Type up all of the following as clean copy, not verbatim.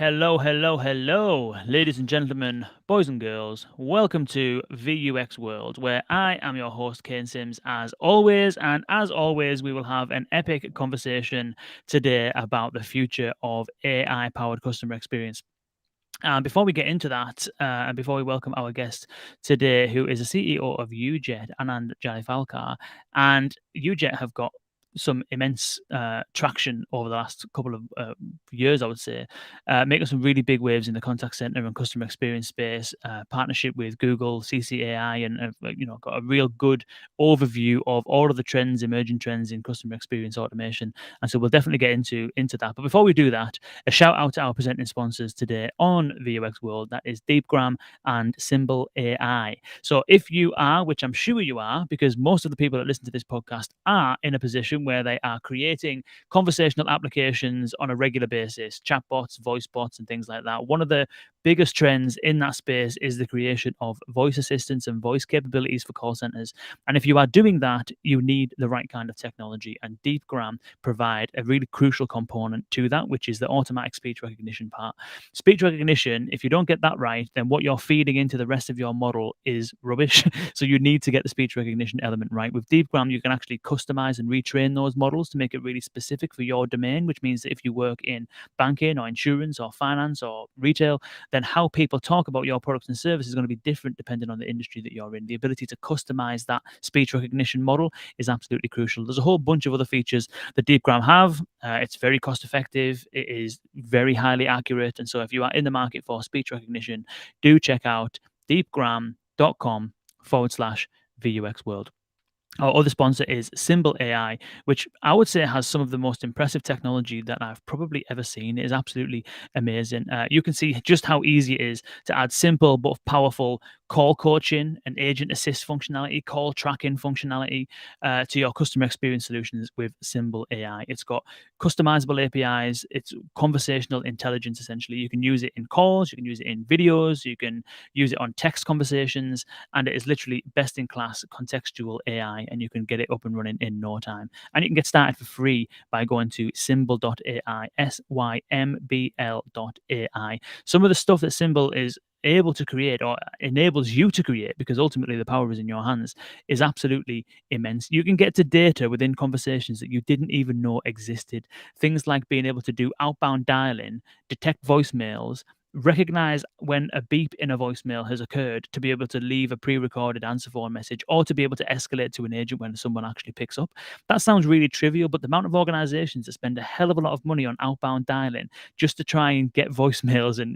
Hello, hello, hello, ladies and gentlemen, boys and girls. Welcome to VUX World, where I am your host, Kane Sims, as always. And as always, we will have an epic conversation today about the future of AI powered customer experience. And before we get into that, and before we welcome our guest today, who is the CEO of UJET, Anand Janefalkar, and UJET have got some immense traction over the last couple of years, I would say, making some really big waves in the contact center and customer experience space. Partnership with Google, CCAI, and got a real good overview of all of the trends, emerging trends in customer experience automation. And so we'll definitely get into that. But before we do that, a shout out to our presenting sponsors today on VUX World. That is Deepgram and Symbol AI. So if you are, which I'm sure you are, because most of the people that listen to this podcast are in a position where they are creating conversational applications on a regular basis, chatbots, voice bots, and things like that. One of the biggest trends in that space is the creation of voice assistants and voice capabilities for call centers. And if you are doing that, you need the right kind of technology. And Deepgram provide a really crucial component to that, which is the automatic speech recognition part. Speech recognition, if you don't get that right, then what you're feeding into the rest of your model is rubbish. So you need to get the speech recognition element right. With Deepgram, you can actually customize and retrain those models to make it really specific for your domain, which means that if you work in banking or insurance or finance or retail, then how people talk about your products and services is going to be different depending on the industry that you're in. The ability to customize that speech recognition model is absolutely crucial. There's a whole bunch of other features that Deepgram have. It's very cost effective. It is very highly accurate. And so if you are in the market for speech recognition, do check out deepgram.com/VUX World. Our other sponsor is Symbol AI, which I would say has some of the most impressive technology that I've probably ever seen. It is absolutely amazing. You can see just how easy it is to add simple but powerful call coaching and agent assist functionality, call tracking functionality to your customer experience solutions with Symbol AI. It's got customizable APIs. It's conversational intelligence, essentially. You can use it in calls, you can use it in videos, you can use it on text conversations, and it is literally best in class contextual AI, and you can get it up and running in no time. And you can get started for free by going to symbol.ai, symbl.ai. Some of the stuff that Symbol is able to create or enables you to create, because ultimately the power is in your hands, is absolutely immense. You can get to data within conversations that you didn't even know existed. Things like being able to do outbound dialing, detect voicemails, recognize when a beep in a voicemail has occurred to be able to leave a pre-recorded answer phone message, or to be able to escalate to an agent when someone actually picks up. That sounds really trivial, but the amount of organizations that spend a hell of a lot of money on outbound dialing just to try and get voicemails and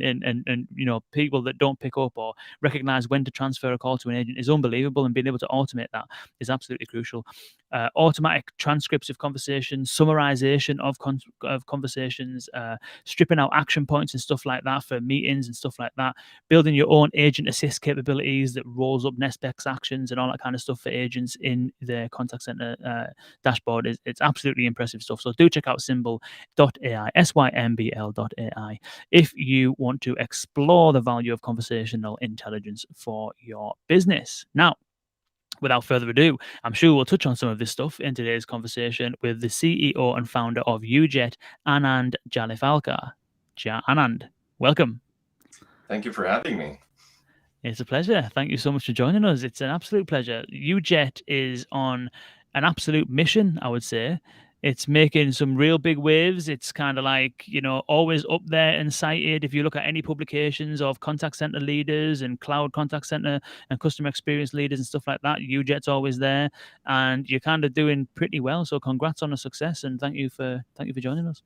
people that don't pick up or recognize when to transfer a call to an agent is unbelievable, and being able to automate that is absolutely crucial. Automatic transcripts of conversations, summarization of conversations, stripping out action points and stuff like that for meetings and stuff like that, building your own agent assist capabilities that rolls up next best actions and all that kind of stuff for agents in the contact center dashboard. It's absolutely impressive stuff. So do check out symbol.ai, symbl.ai, if you want to explore the value of conversational intelligence for your business. Now, without further ado, I'm sure we'll touch on some of this stuff in today's conversation with the CEO and founder of UJET, Anand Janefalkar. Anand, welcome. Thank you for having me. It's a pleasure. Thank you so much for joining us. It's an absolute pleasure. UJET is on an absolute mission, I would say. It's making some real big waves. It's kind of like, always up there and cited. If you look at any publications of contact center leaders and cloud contact center and customer experience leaders and stuff like that, UJET's always there, and you're kind of doing pretty well. So congrats on the success, and thank you for joining us.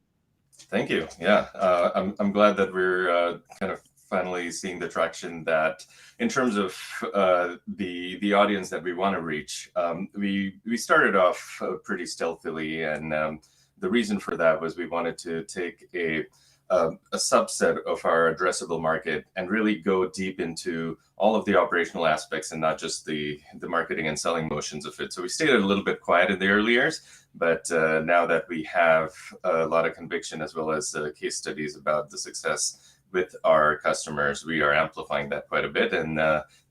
Thank you. Yeah, I'm glad that we're kind of finally seeing the traction that, in terms of the audience that we want to reach. We started off pretty stealthily, and the reason for that was we wanted to take a subset of our addressable market and really go deep into all of the operational aspects and not just the marketing and selling motions of it. So we stayed a little bit quiet in the early years, but now that we have a lot of conviction as well as case studies about the success with our customers, we are amplifying that quite a bit. And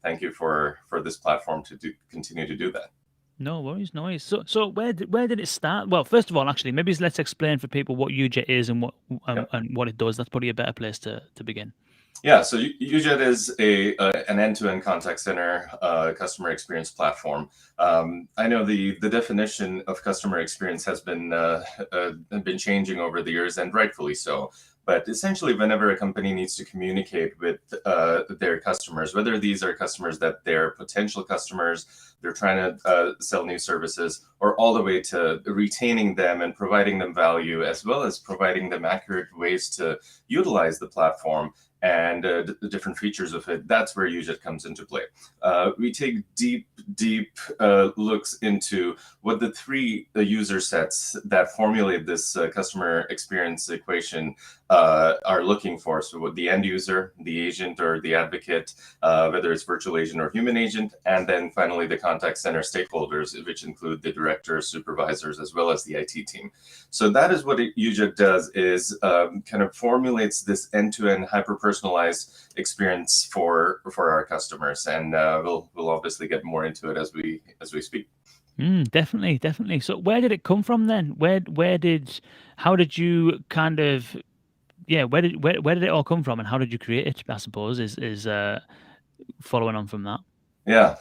thank you for this platform to continue to do that. No worries, no worries. So where did it start? Well, first of all, actually, maybe let's explain for people what UJET is and what it does. That's probably a better place to begin. Yeah, so UJET is an end-to-end contact center customer experience platform. I know the definition of customer experience has been changing over the years, and rightfully so. But essentially, whenever a company needs to communicate with their customers, whether these are customers that they're potential customers, they're trying to sell new services, or all the way to retaining them and providing them value, as well as providing them accurate ways to utilize the platform and the different features of it, that's where UJET comes into play. We take deep looks into what the three user sets that formulate this customer experience equation are looking for. So what the end user, the agent or the advocate, whether it's virtual agent or human agent, and then finally the contact center stakeholders, which include the directors, supervisors, as well as the IT team. So that is what UJET does, is kind of formulates this end-to-end hyper-personalized experience for our customers, and we'll obviously get more into it as we speak. Definitely, definitely. So where did it come from then? How did you kind of, yeah, where did it all come from and how did you create it? I suppose is following on from that. Yeah.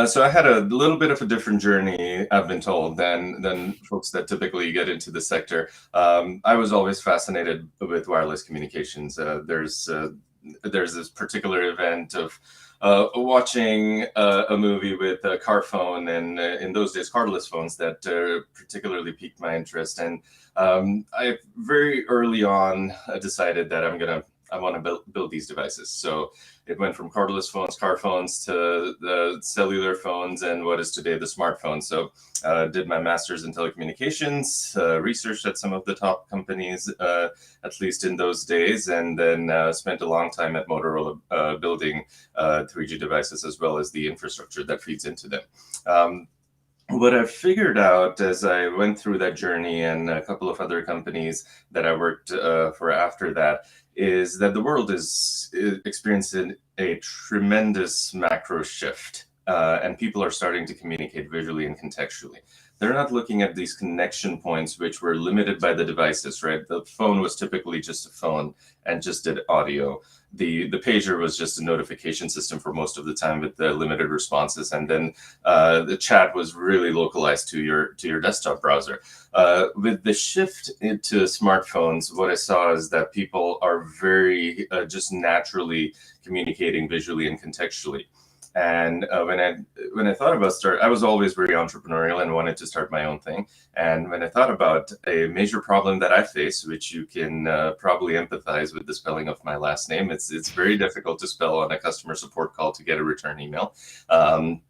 So I had a little bit of a different journey, I've been told, than folks that typically get into the sector. I was always fascinated with wireless communications. There's this particular event of watching a movie with a car phone, and in those days, cardless phones, that particularly piqued my interest. And I very early on decided that I want to build these devices. So it went from cordless phones, car phones, to the cellular phones, and what is today the smartphone. So did my master's in telecommunications, researched at some of the top companies, at least in those days, and then spent a long time at Motorola building 3G devices, as well as the infrastructure that feeds into them. What I figured out as I went through that journey, and a couple of other companies that I worked for after that, is that the world is experiencing a tremendous macro shift, and people are starting to communicate visually and contextually. They're not looking at these connection points, which were limited by the devices, right? The phone was typically just a phone and just did audio. The pager was just a notification system for most of the time with the limited responses, and then the chat was really localized to your desktop browser. With the shift into smartphones, what I saw is that people are very just naturally communicating visually and contextually. And when I thought about I was always very entrepreneurial and wanted to start my own thing. And when I thought about a major problem that I face, which you can probably empathize with the spelling of my last name, it's very difficult to spell on a customer support call to get a return email. And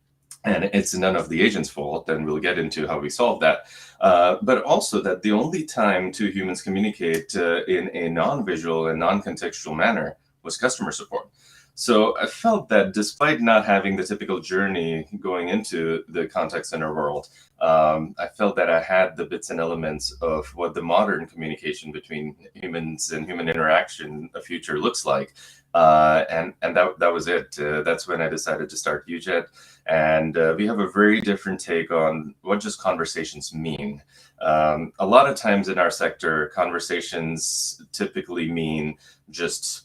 it's none of the agent's fault, and we'll get into how we solve that. But also that the only time two humans communicate in a non-visual and non-contextual manner was customer support. So I felt that despite not having the typical journey going into the contact center world, I felt that I had the bits and elements of what the modern communication between humans and human interaction a future looks like. And that was it. That's when I decided to start UJET. And we have a very different take on what just conversations mean. A lot of times in our sector, conversations typically mean just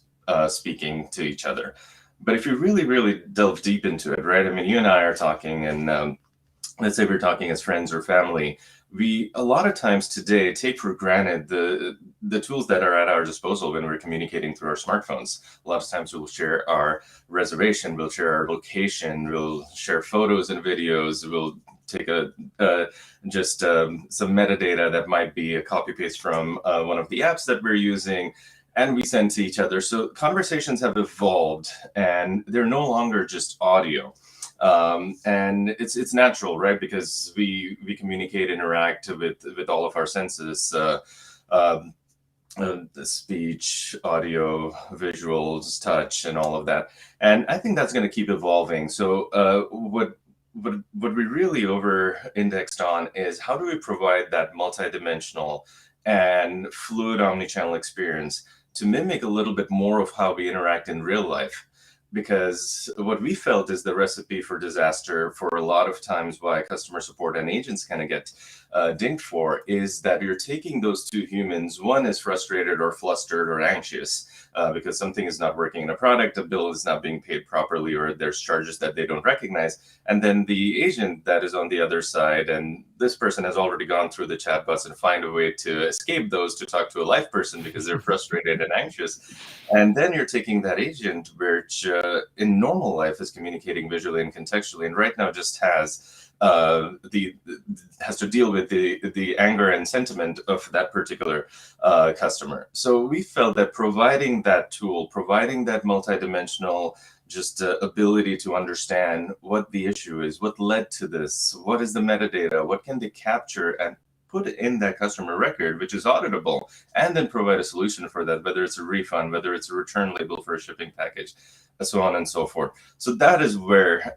speaking to each other. But if you really delve deep into it, right? I mean, you and I are talking, and let's say we're talking as friends or family. We a lot of times today take for granted the tools that are at our disposal when we're communicating through our smartphones. A lot of times we'll share our reservation, we'll share our location, we'll share photos and videos, we'll take just some metadata that might be a copy paste from one of the apps that we're using, and we send to each other. So conversations have evolved, and they're no longer just audio. And it's natural, right? Because we communicate, interact with all of our senses, the speech, audio, visuals, touch, and all of that. And I think that's going to keep evolving. So what we really over-indexed on is how do we provide that multidimensional and fluid omnichannel experience to mimic a little bit more of how we interact in real life. because what we felt is the recipe for disaster for a lot of times why customer support and agents kind of get dinged for is that you're taking those two humans. One is frustrated or flustered or anxious because something is not working in a product, a bill is not being paid properly, or there's charges that they don't recognize. And then the agent that is on the other side, and this person has already gone through the chatbots and find a way to escape those to talk to a live person because they're frustrated and anxious. And then you're taking that agent, which in normal life is communicating visually and contextually, and right now just has to deal with the anger and sentiment of that particular customer. So we felt that providing that tool, providing that multidimensional just ability to understand what the issue is, what led to this, what is the metadata, what can they capture and put in that customer record, which is auditable, and then provide a solution for that, whether it's a refund, whether it's a return label for a shipping package, so on and so forth. So that is where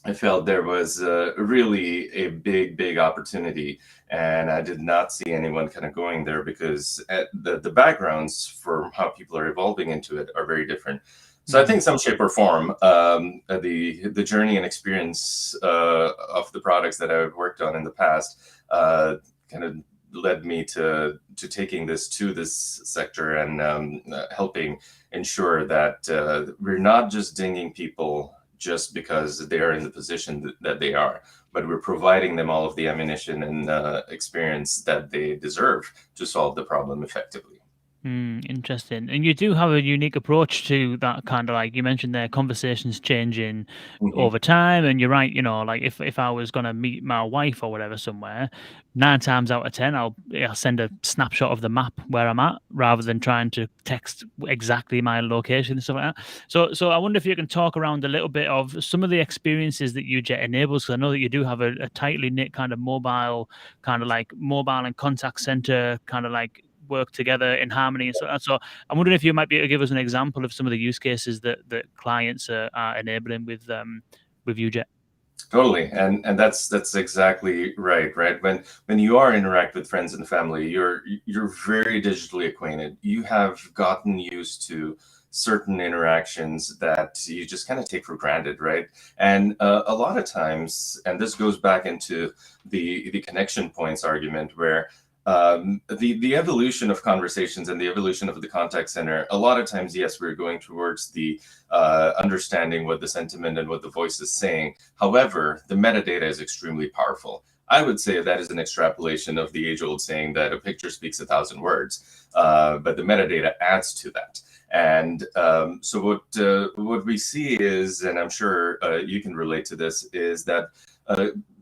I felt there was really a big opportunity, and I did not see anyone kind of going there because the backgrounds for how people are evolving into it are very different. So I think some shape or form, the journey and experience of the products that I've worked on in the past kind of led me to taking this to this sector and helping ensure that we're not just dinging people just because they are in the position that they are, but we're providing them all of the ammunition and experience that they deserve to solve the problem effectively. Interesting. And you do have a unique approach to that kind of like you mentioned there, conversations changing Mhm. over time. And you're right, like if I was gonna meet my wife or whatever somewhere, 9 times out of 10, I'll send a snapshot of the map where I'm at rather than trying to text exactly my location and stuff like that. So I wonder if you can talk around a little bit of some of the experiences that UJET enables. Because I know that you do have a tightly knit kind of mobile and contact center kind of like work together in harmony and so. So I'm wondering if you might be able to give us an example of some of the use cases that clients are enabling with UJET. Totally, and that's exactly right. Right, when you are interact with friends and family, you're very digitally acquainted. You have gotten used to certain interactions that you just kind of take for granted, right? And a lot of times, and this goes back into the connection points argument, where the evolution of conversations and the evolution of the contact center, a lot of times, yes, we're going towards the understanding what the sentiment and what the voice is saying. However, the metadata is extremely powerful. I would say that is an extrapolation of the age-old saying that a picture speaks 1,000 words, but the metadata adds to that. And so what we see is, and I'm sure you can relate to this, is that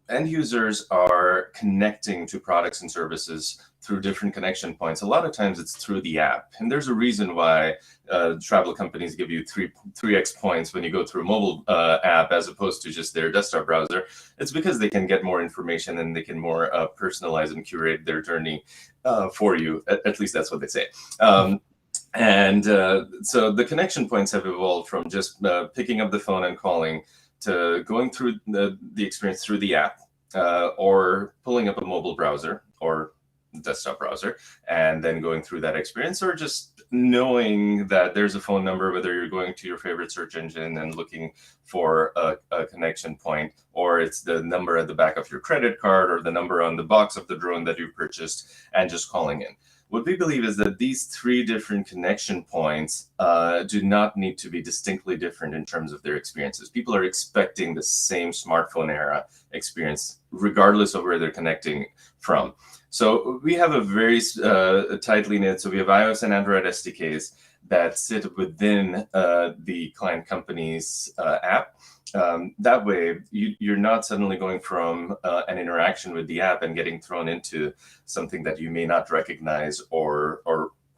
end users are connecting to products and services through different connection points. A lot of times it's through the app. And there's a reason why travel companies give you 3x points when you go through a mobile app as opposed to just their desktop browser. It's because they can get more information and they can more personalize and curate their journey for you. At least that's what they say. And so the connection points have evolved from just picking up the phone and calling to going through the experience through the app or pulling up a mobile browser or desktop browser and then going through that experience, or just knowing that there's a phone number, whether you're going to your favorite search engine and looking for a connection point, or it's the number at the back of your credit card or the number on the box of the drone that you purchased and just calling in. What we believe is that these three different connection points do not need to be distinctly different in terms of their experiences. People are expecting the same smartphone era experience, regardless of where they're connecting from. So we have a very tightly knit, so we have iOS and Android SDKs that sit within the client company's app. That way, you're not suddenly going from an interaction with the app and getting thrown into something that you may not recognize or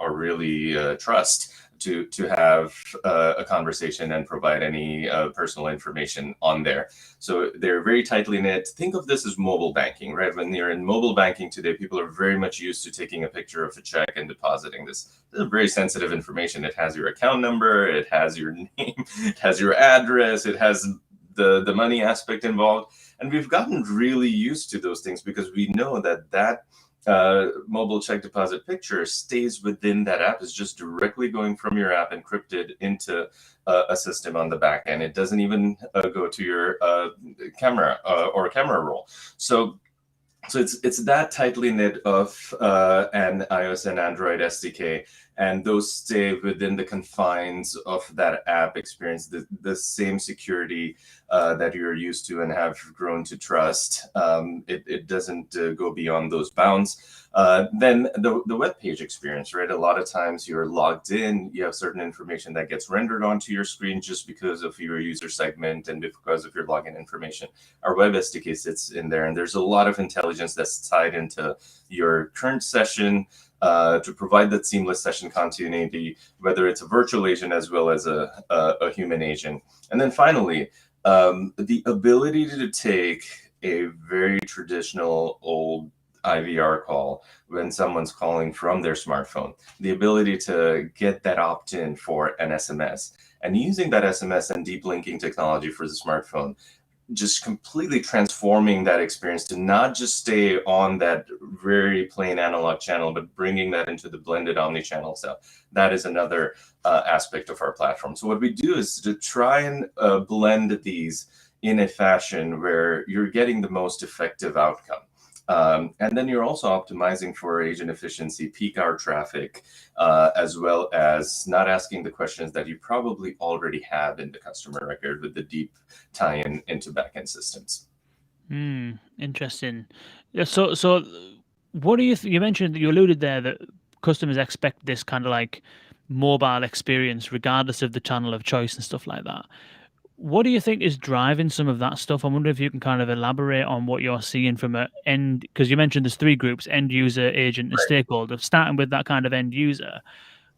really trust to have a conversation and provide any personal information on there. So they're very tightly knit. Think of this as mobile banking, right? When you're in mobile banking today, people are very much used to taking a picture of a check and depositing this. This is very sensitive information. It has your account number, it has your name, it has your address, it has the money aspect involved. And we've gotten really used to those things because we know that mobile check deposit picture stays within that app, is just directly going from your app encrypted into a system on the back end. It doesn't even go to your camera or camera roll. So it's that tightly knit of an iOS and Android SDK, and those stay within the confines of that app experience, the same security that you're used to and have grown to trust. It doesn't go beyond those bounds. Then the web page experience, right? A lot of times you're logged in, you have certain information that gets rendered onto your screen just because of your user segment and because of your login information. Our web SDK sits in there, and there's a lot of intelligence that's tied into your current session to provide that seamless session continuity, whether it's a virtual agent as well as a human agent. And then finally, the ability to take a very traditional old IVR call when someone's calling from their smartphone, the ability to get that opt-in for an SMS, and using that SMS and deep linking technology for the smartphone, just completely transforming that experience to not just stay on that very plain analog channel, but bringing that into the blended omni-channel stuff. That is another aspect of our platform. So what we do is to try and blend these in a fashion where you're getting the most effective outcome. And then you're also optimizing for agent efficiency, peak hour traffic, as well as not asking the questions that you probably already have in the customer record with the deep tie-in into backend systems. Interesting. Yeah, so what do you you mentioned, you alluded there that customers expect this kind of like mobile experience regardless of the channel of choice and stuff like that. What do you think is driving some of that stuff? I wonder if you can kind of elaborate on what you're seeing from a end, because you mentioned there's three groups: end user, agent, and Right. stakeholder. Starting with that kind of end user,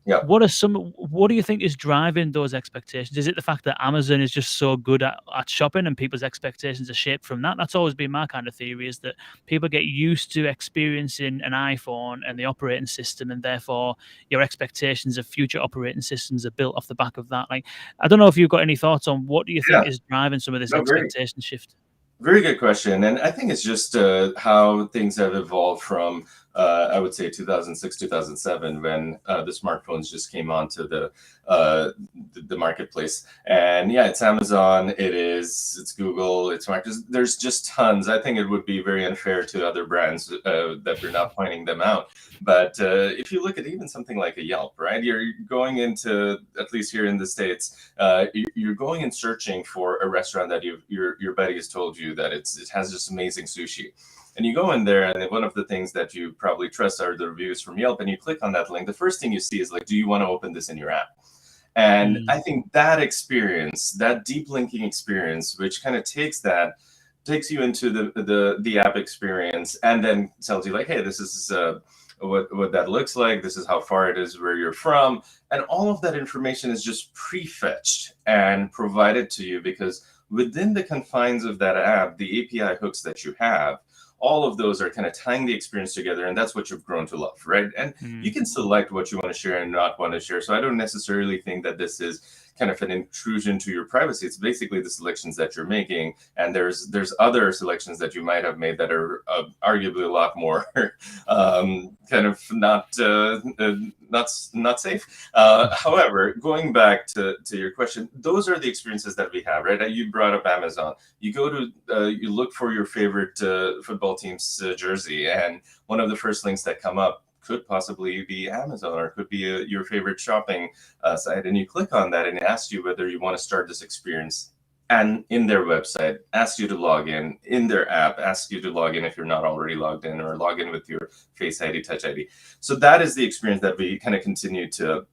Yeah. what do you think is driving those expectations? Is it the fact that Amazon is just so good at shopping and people's expectations are shaped from that? That's always been my kind of theory, is that people get used to experiencing an iPhone and the operating system, and therefore your expectations of future operating systems are built off the back of that. Like, I don't know if you've got any thoughts on what do you think Yeah. is driving some of this No, very, expectation shift? very good question. And I think it's just how things have evolved from, I would say, 2006, 2007, when the smartphones just came onto the marketplace. And yeah, it's Amazon, it's Google, it's Microsoft. There's just tons. I think it would be very unfair to other brands that we're not pointing them out. But if you look at even something like a Yelp, right? You're going into, at least here in the States, you're going and searching for a restaurant that your buddy has told you that it has just amazing sushi. And you go in there, and one of the things that you probably trust are the reviews from Yelp, and you click on that link. The first thing you see is like, do you want to open this in your app? And I think that experience, that deep linking experience, which kind of takes you into the app experience, and then tells you like, hey, this is what that looks like. This is how far it is where you're from, and all of that information is just prefetched and provided to you, because within the confines of that app, the API hooks that you have, all of those are kind of tying the experience together, and that's what you've grown to love, right? And you can select what you want to share and not want to share. So I don't necessarily think that this is kind of an intrusion to your privacy. It's basically the selections that you're making, and there's other selections that you might have made that are arguably a lot more kind of not safe. However, going back to your question, those are the experiences that we have, right? You brought up Amazon. You go to you look for your favorite football team's jersey, and one of the first links that come up could possibly be Amazon, or could be your favorite shopping site, and you click on that, and it asks you whether you want to start this experience. And in their website, asks you to log in their app, asks you to log in if you're not already logged in, or log in with your Face ID, Touch ID. So that is the experience that we kind of continue to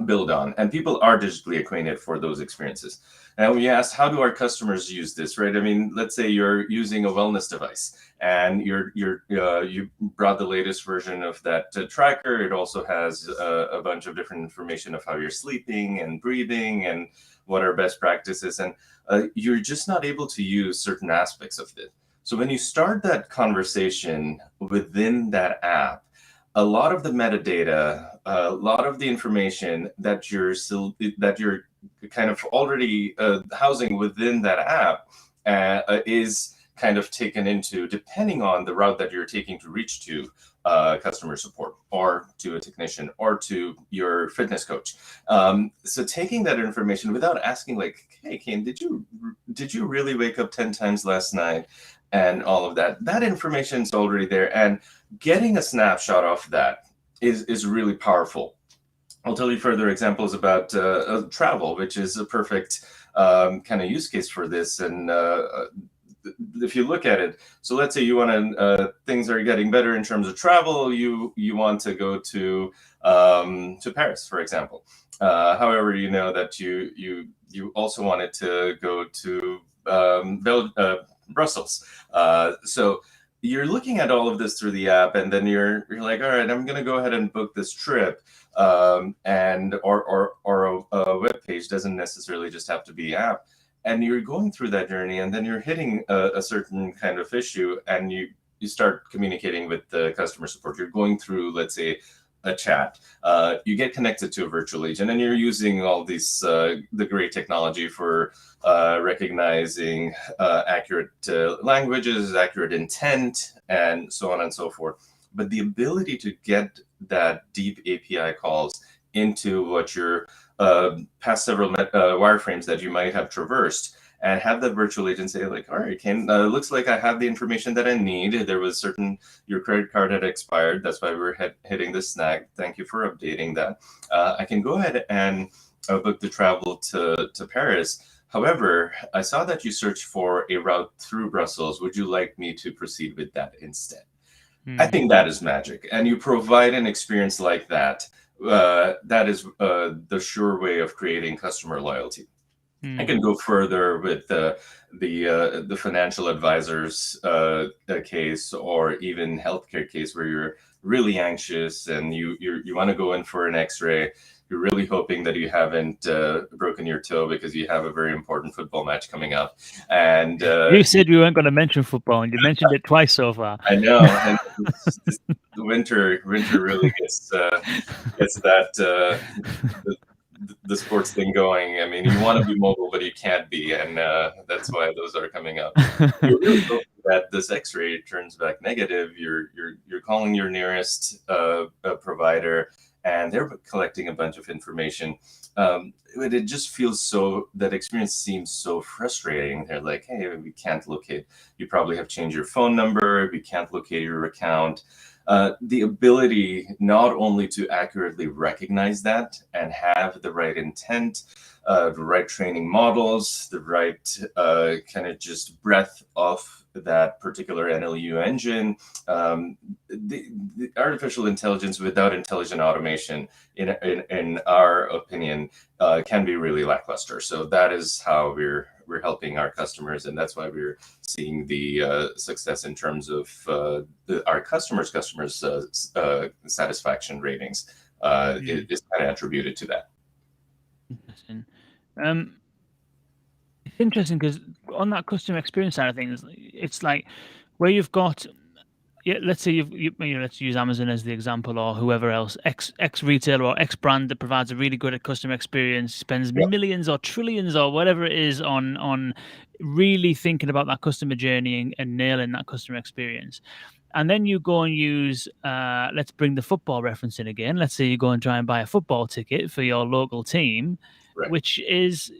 build on, and people are digitally acquainted for those experiences. And we asked, how do our customers use this, right? I mean, let's say you're using a wellness device, and you brought the latest version of that tracker. It also has a bunch of different information of how you're sleeping and breathing and what are best practices, and you're just not able to use certain aspects of it. So when you start that conversation within that app, a lot of the metadata, a lot of the information that you're kind of already housing within that app is kind of taken into, depending on the route that you're taking to reach to customer support or to a technician or to your fitness coach. So taking that information without asking, like, hey, Kane, did you really wake up 10 times last night? And all of that information is already there. And getting a snapshot of that is really powerful. I'll tell you further examples about travel, which is a perfect kind of use case for this. And if you look at it, so let's say you want to, things are getting better in terms of travel. You want to go to Paris, for example. However, you know that you also wanted to go to Brussels. So you're looking at all of this through the app, and then you're like, all right, I'm going to go ahead and book this trip. And a web page doesn't necessarily just have to be app. And you're going through that journey, and then you're hitting a certain kind of issue, and you start communicating with the customer support. You're going through, let's say, a chat. You get connected to a virtual agent, and you're using all these the great technology for recognizing accurate languages, accurate intent, and so on and so forth. But the ability to get that deep API calls into what your past several wireframes that you might have traversed, and have that virtual agent say, like, all right, Ken, looks like I have the information that I need. There was your credit card had expired. That's why we're hitting the snag. Thank you for updating that. I can go ahead and book the travel to Paris. However, I saw that you searched for a route through Brussels. Would you like me to proceed with that instead? I think that is magic. And you provide an experience like that. That is the sure way of creating customer loyalty. I can go further with the financial advisors case, or even healthcare case, where you're really anxious and you want to go in for an X-ray. You're really hoping that you haven't broken your toe because you have a very important football match coming up. And you said we weren't going to mention football, and you mentioned it twice so far. I know. And the winter really gets that the sports thing going. I mean, you want to be mobile, but you can't be, and that's why those are coming up. You're really hoping that this X-ray turns back negative. You're calling your nearest provider, and they're collecting a bunch of information. But it just feels that experience seems so frustrating. They're like, hey, we can't locate. You probably have changed your phone number. We can't locate your account. The ability not only to accurately recognize that and have the right intent, the right training models, the right kind of just breadth of that particular NLU engine, the artificial intelligence without intelligent automation, in our opinion, can be really lackluster. So that is how we're helping our customers, and that's why we're seeing the success in terms of our customers' satisfaction ratings is kind of attributed to that. Interesting. It's interesting because on that customer experience side of things, it's like where you've got, let's say let's use Amazon as the example, or whoever else, X retailer or X brand that provides a really good customer experience, spends millions or trillions or whatever it is on really thinking about that customer journey and nailing that customer experience. And then you go and use, let's bring the football reference in again. Let's say you go and try and buy a football ticket for your local team, which is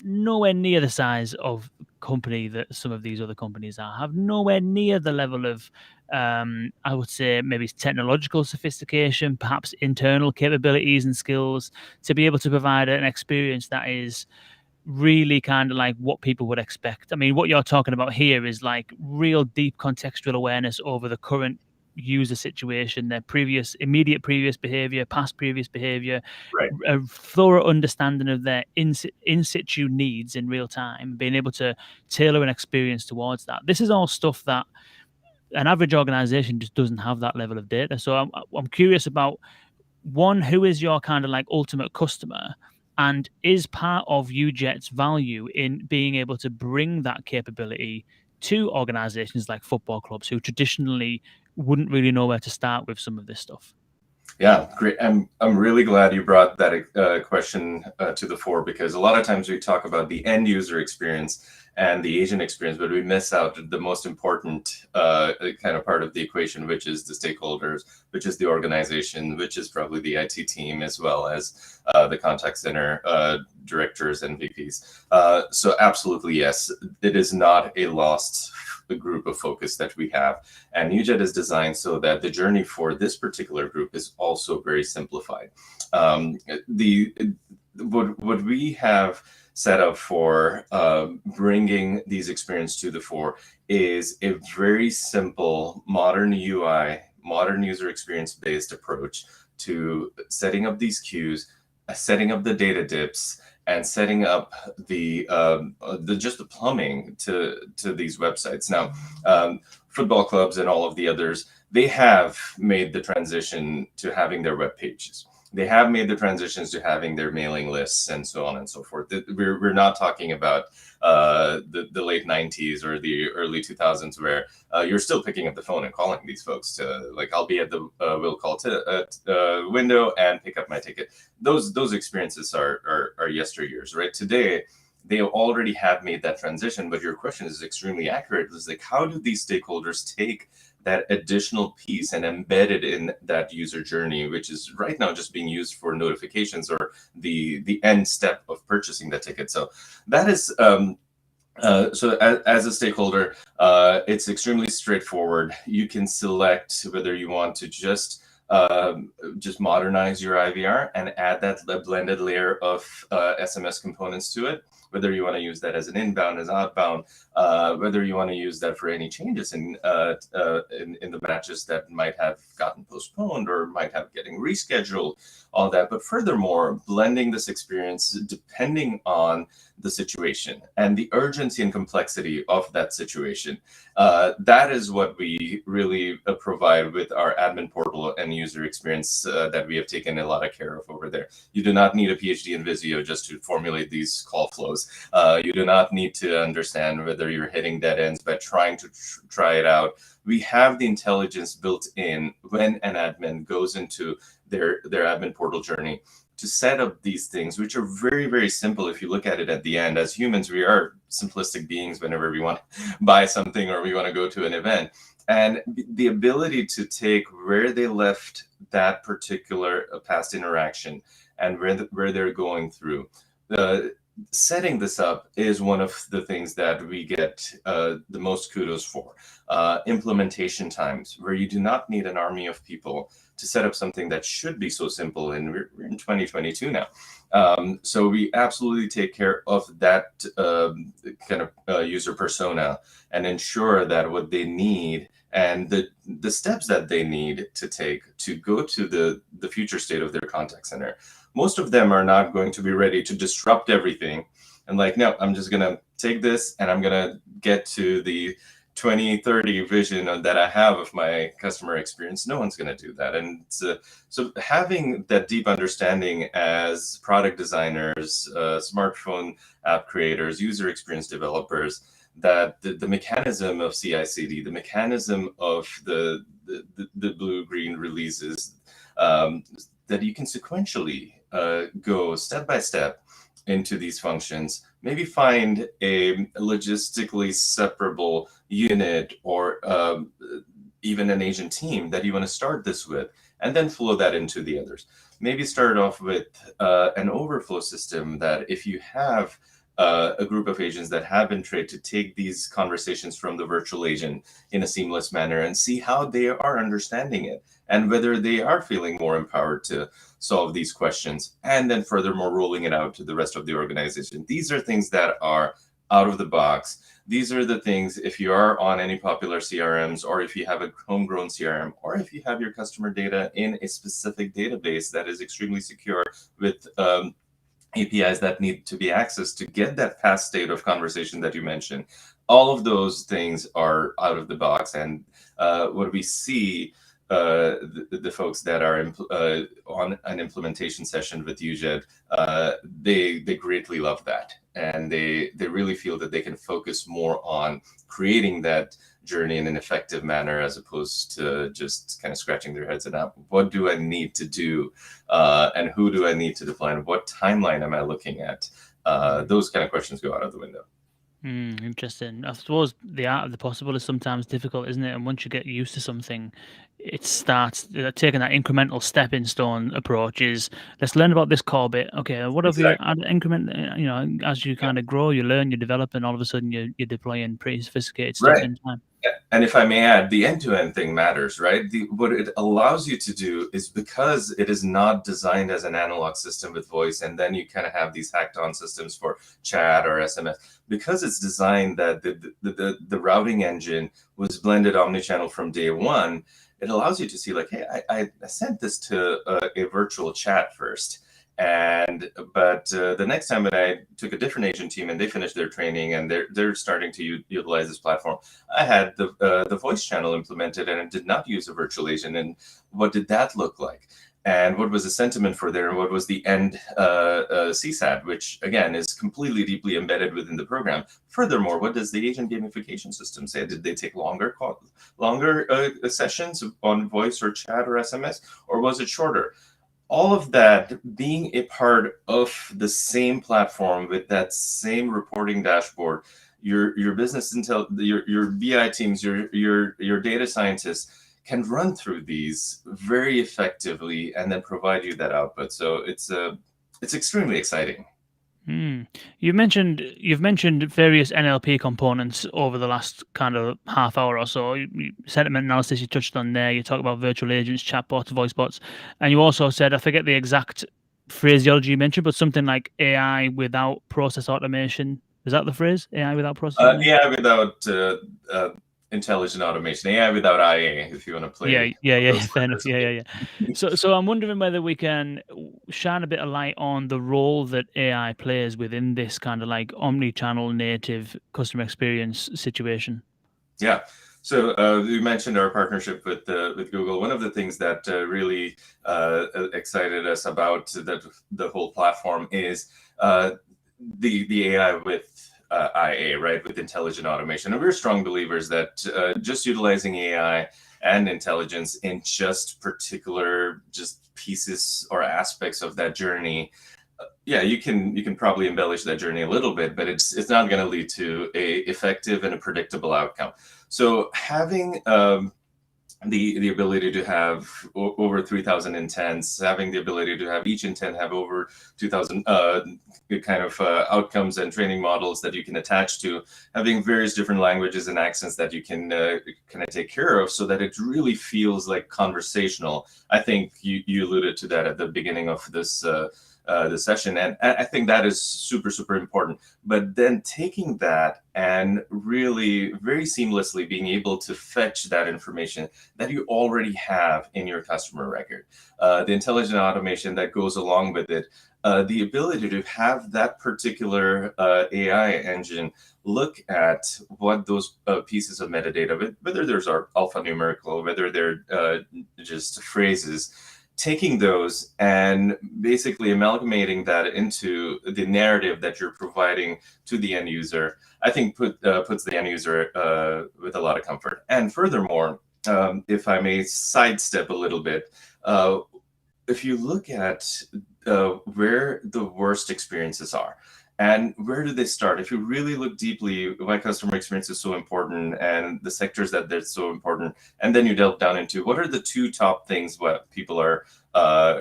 nowhere near the size of company that some of these other companies have nowhere near the level of, I would say, maybe technological sophistication, perhaps internal capabilities and skills to be able to provide an experience that is really kind of like what people would expect. I mean, what you're talking about here is like real deep contextual awareness over the current user situation, their immediate previous behavior, past previous behavior, a thorough understanding of their in situ needs in real time, being able to tailor an experience towards that. This is all stuff that an average organization just doesn't have that level of data. So I'm curious about, one, who is your kind of like ultimate customer, and is part of UJET's value in being able to bring that capability to organizations like football clubs who traditionally wouldn't really know where to start with some of this stuff? Yeah, great. I'm really glad you brought that question to the fore, because a lot of times we talk about the end user experience and the agent experience, but we miss out the most important kind of part of the equation, which is the stakeholders, which is the organization, which is probably the IT team, as well as the contact center directors and VPs. So absolutely, yes, it is not a lost group of focus that we have. And UJET is designed so that the journey for this particular group is also very simplified. The what we have set up for bringing these experiences to the fore is a very simple modern UI, modern user experience based approach to setting up these queues, setting up the data dips, and setting up the just the plumbing to these websites. Now, football clubs and all of the others, they have made the transition to having their web pages. They have made the transitions to having their mailing lists and so on and so forth. We're not talking about the late 90s or the early 2000s, where you're still picking up the phone and calling these folks to, like, I'll be at the will call window and pick up my ticket. Those experiences are yesteryears, right? Today, they already have made that transition, but your question is extremely accurate. It's like, how do these stakeholders take that additional piece and embed it in that user journey, which is right now just being used for notifications or the end step of purchasing the ticket? So that is so as a stakeholder, it's extremely straightforward. You can select whether you want to just modernize your IVR and add that blended layer of SMS components to it, whether you want to use that as an inbound, as outbound, whether you want to use that for any changes in the matches that might have gotten postponed or might have getting rescheduled, all that. But furthermore, blending this experience depending on the situation and the urgency and complexity of that situation. That is what we really provide with our admin portal and user experience that we have taken a lot of care of over there. You do not need a PhD in Visio just to formulate these call flows. You do not need to understand whether you're hitting dead ends by trying to try it out. We have the intelligence built in when an admin goes into their admin portal journey to set up these things, which are very, very simple. If you look at it at the end, as humans, we are simplistic beings whenever we want to buy something or we want to go to an event. And the ability to take where they left that particular past interaction and where they're going through. Setting this up is one of the things that we get the most kudos for. Implementation times, where you do not need an army of people to set up something that should be so simple, and we're in 2022 now. So we absolutely take care of that kind of user persona and ensure that what they need and the steps that they need to take to go to the future state of their contact center. Most of them are not going to be ready to disrupt everything and like, no, I'm just going to take this and I'm going to get to the 2030 vision that I have of my customer experience. No one's going to do that. And so having that deep understanding as product designers, smartphone app creators, user experience developers, that the mechanism of CI/CD, the mechanism of the blue-green releases, that you can sequentially go step by step into these functions, maybe find a logistically separable unit or even an agent team that you want to start this with, and then flow that into the others. Maybe start off with an overflow system that if you have a group of agents that have been trained to take these conversations from the virtual agent in a seamless manner and see how they are understanding it and whether they are feeling more empowered to solve these questions, and then furthermore rolling it out to the rest of the organization. These are things that are out of the box. These are the things, if you are on any popular CRMs, or if you have a homegrown CRM, or if you have your customer data in a specific database that is extremely secure with APIs that need to be accessed to get that past state of conversation that you mentioned. All of those things are out of the box. And what we see the folks that are on an implementation session with UJET, they greatly love that, and they really feel that they can focus more on creating that journey in an effective manner, as opposed to just kind of scratching their heads and what do I need to do, and who do I need to deploy, and what timeline am I looking at? Those kind of questions go out of the window. Interesting. I suppose the art of the possible is sometimes difficult, isn't it? And once you get used to something, it starts taking that incremental stepping stone approach is let's learn about this core bit. Okay, what have you Exactly. increment? As you Yeah. kind of grow, you learn, you develop, and all of a sudden you're deploying pretty sophisticated stuff Right. in time. And if I may add, the end-to-end thing matters, right? What it allows you to do is, because it is not designed as an analog system with voice, and then you kind of have these hacked-on systems for chat or SMS, because it's designed that the routing engine was blended omnichannel from day one. It allows you to see like, hey, I sent this to a virtual chat first. But the next time when I took a different agent team and they finished their training and they're starting to utilize this platform, I had the voice channel implemented and it did not use a virtual agent. And what did that look like? And what was the sentiment for there? And what was the end CSAT, which again is completely deeply embedded within the program. Furthermore, what does the agent gamification system say? Did they take longer sessions on voice or chat or SMS, or was it shorter? All of that being a part of the same platform with that same reporting dashboard, your business intel, your BI teams, your data scientists can run through these very effectively and then provide you that output. So it's extremely exciting. You've mentioned various NLP components over the last kind of half hour or so. Sentiment analysis you touched on there. You talk about virtual agents, chatbots, voice bots, and you also said, I forget the exact phraseology you mentioned, but something like AI without process automation. Is that the phrase? AI without process automation? AI without intelligent automation, AI without IA, if you want to Yeah, play yeah, yeah, those fair enough. words. Yeah. So I'm wondering whether we can shine a bit of light on the role that AI plays within this kind of like omni-channel native customer experience situation. Yeah. So you mentioned our partnership with Google. One of the things that really excited us about the whole platform is the AI with IA, right, with intelligent automation. And we're strong believers that just utilizing AI and intelligence in just particular just pieces or aspects of that journey, yeah, you can probably embellish that journey a little bit, but it's not going to lead to a effective and a predictable outcome. So having the ability to have over 3,000 intents, having the ability to have each intent have over 2,000 kind of outcomes and training models that you can attach to, having various different languages and accents that you can kind of take care of, so that it really feels like conversational. I think you alluded to that at the beginning of this the session, and I think that is super, super important. But then taking that and really very seamlessly being able to fetch that information that you already have in your customer record, the intelligent automation that goes along with it, the ability to have that particular AI engine look at what those pieces of metadata, whether there's alphanumerical, whether they're just phrases, taking those and basically amalgamating that into the narrative that you're providing to the end user, I think puts the end user with a lot of comfort. And furthermore, if I may sidestep a little bit, if you look at where the worst experiences are, and where do they start? If you really look deeply, why customer experience is so important and the sectors that they're so important, and then you delve down into what are the two top things what people are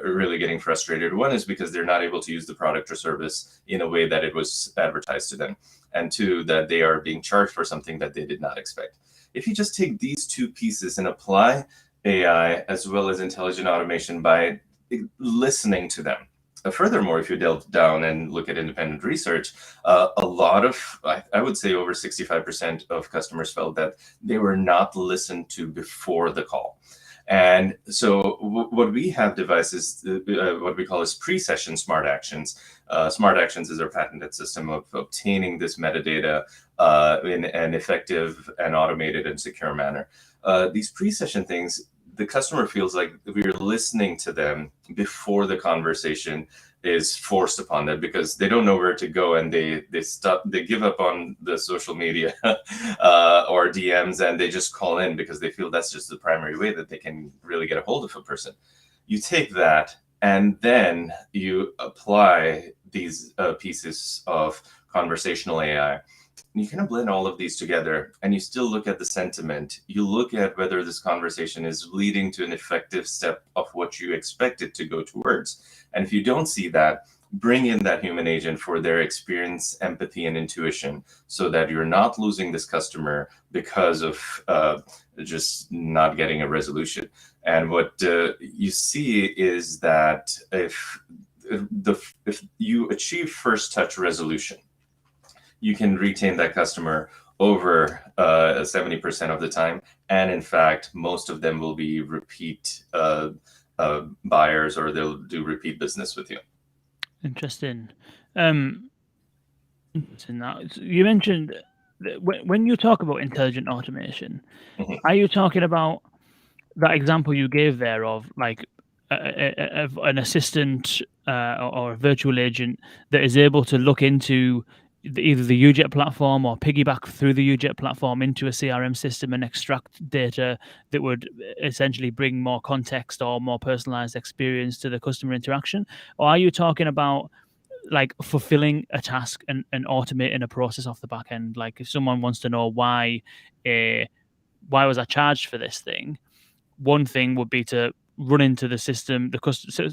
really getting frustrated. One is because they're not able to use the product or service in a way that it was advertised to them. And two, that they are being charged for something that they did not expect. If you just take these two pieces and apply AI as well as intelligent automation by listening to them. Furthermore, if you delve down and look at independent research, a lot of, I would say over 65% of customers felt that they were not listened to before the call. And so what we have devices, what we call as pre-session smart actions. Smart actions is our patented system of obtaining this metadata in an effective and automated and secure manner. These pre-session things, the customer feels like we're listening to them before the conversation is forced upon them, because they don't know where to go, and they give up on the social media or DMs, and they just call in because they feel that's just the primary way that they can really get a hold of a person. You take that and then you apply these pieces of conversational AI. You kind of blend all of these together, and you still look at the sentiment. You look at whether this conversation is leading to an effective step of what you expect it to go towards. And if you don't see that, bring in that human agent for their experience, empathy, and intuition, so that you're not losing this customer because of just not getting a resolution. And what you see is that if you achieve first touch resolution, you can retain that customer over 70% of the time. And in fact, most of them will be repeat buyers, or they'll do repeat business with you. Interesting. Now, you mentioned when you talk about intelligent automation, are you talking about that example you gave there of like an assistant or a virtual agent that is able to look into either the UJET platform or piggyback through the UJET platform into a CRM system and extract data that would essentially bring more context or more personalized experience to the customer interaction? Or are you talking about like fulfilling a task and automating a process off the back end? Like if someone wants to know why was I charged for this thing, one thing would be to run into the system,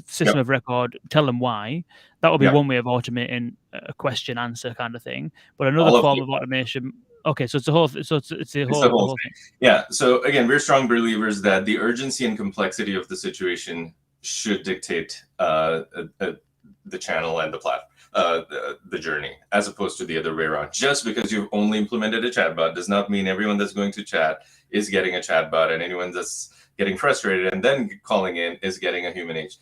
system of record, tell them why. That would be one way of automating a question answer kind of thing. But another form of automation. Okay, so it's the whole. So it's the whole thing. Yeah. So again, we're strong believers that the urgency and complexity of the situation should dictate the channel and the platform, the journey, as opposed to the other way around. Just because you've only implemented a chatbot does not mean everyone that's going to chat is getting a chatbot, and anyone that's getting frustrated and then calling in is getting a human agent.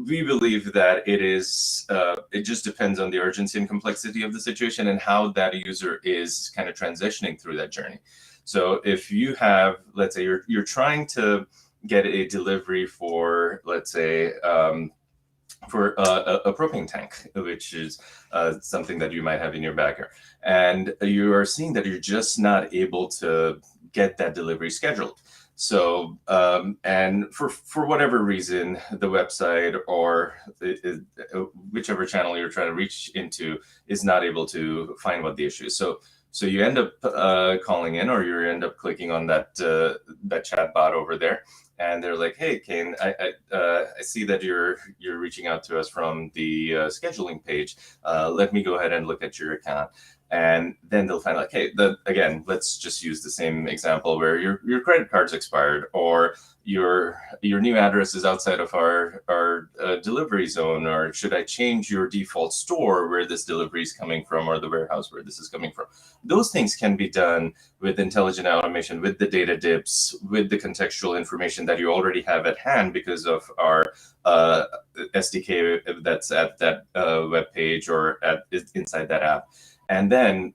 We believe that it just depends on the urgency and complexity of the situation and how that user is kind of transitioning through that journey. So if you have, let's say you're trying to get a delivery for, let's say, for a propane tank, which is something that you might have in your backyard, and you are seeing that you're just not able to get that delivery scheduled. So, and for whatever reason, the website or whichever channel you're trying to reach into is not able to find what the issue is. So you end up calling in, or you end up clicking on that chat bot over there, and they're like, "Hey, Kane, I see that you're reaching out to us from the scheduling page. Let me go ahead and look at your account." And then they'll find like, hey, again, let's just use the same example where your credit card's expired, or your new address is outside of our delivery zone, or should I change your default store where this delivery is coming from, or the warehouse where this is coming from? Those things can be done with intelligent automation, with the data dips, with the contextual information that you already have at hand because of our SDK that's at that web page or inside that app. And then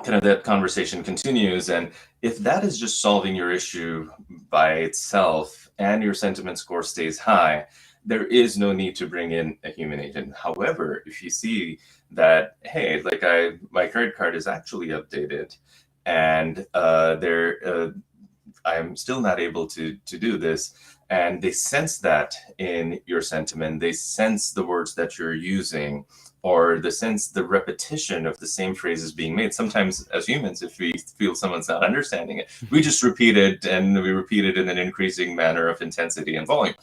kind of that conversation continues. And if that is just solving your issue by itself and your sentiment score stays high, there is no need to bring in a human agent. However, if you see that, hey, like my credit card is actually updated, and I'm still not able to do this, and they sense that in your sentiment, they sense the words that you're using, or the repetition of the same phrases being made. Sometimes as humans, if we feel someone's not understanding it, we just repeat it, and we repeat it in an increasing manner of intensity and volume.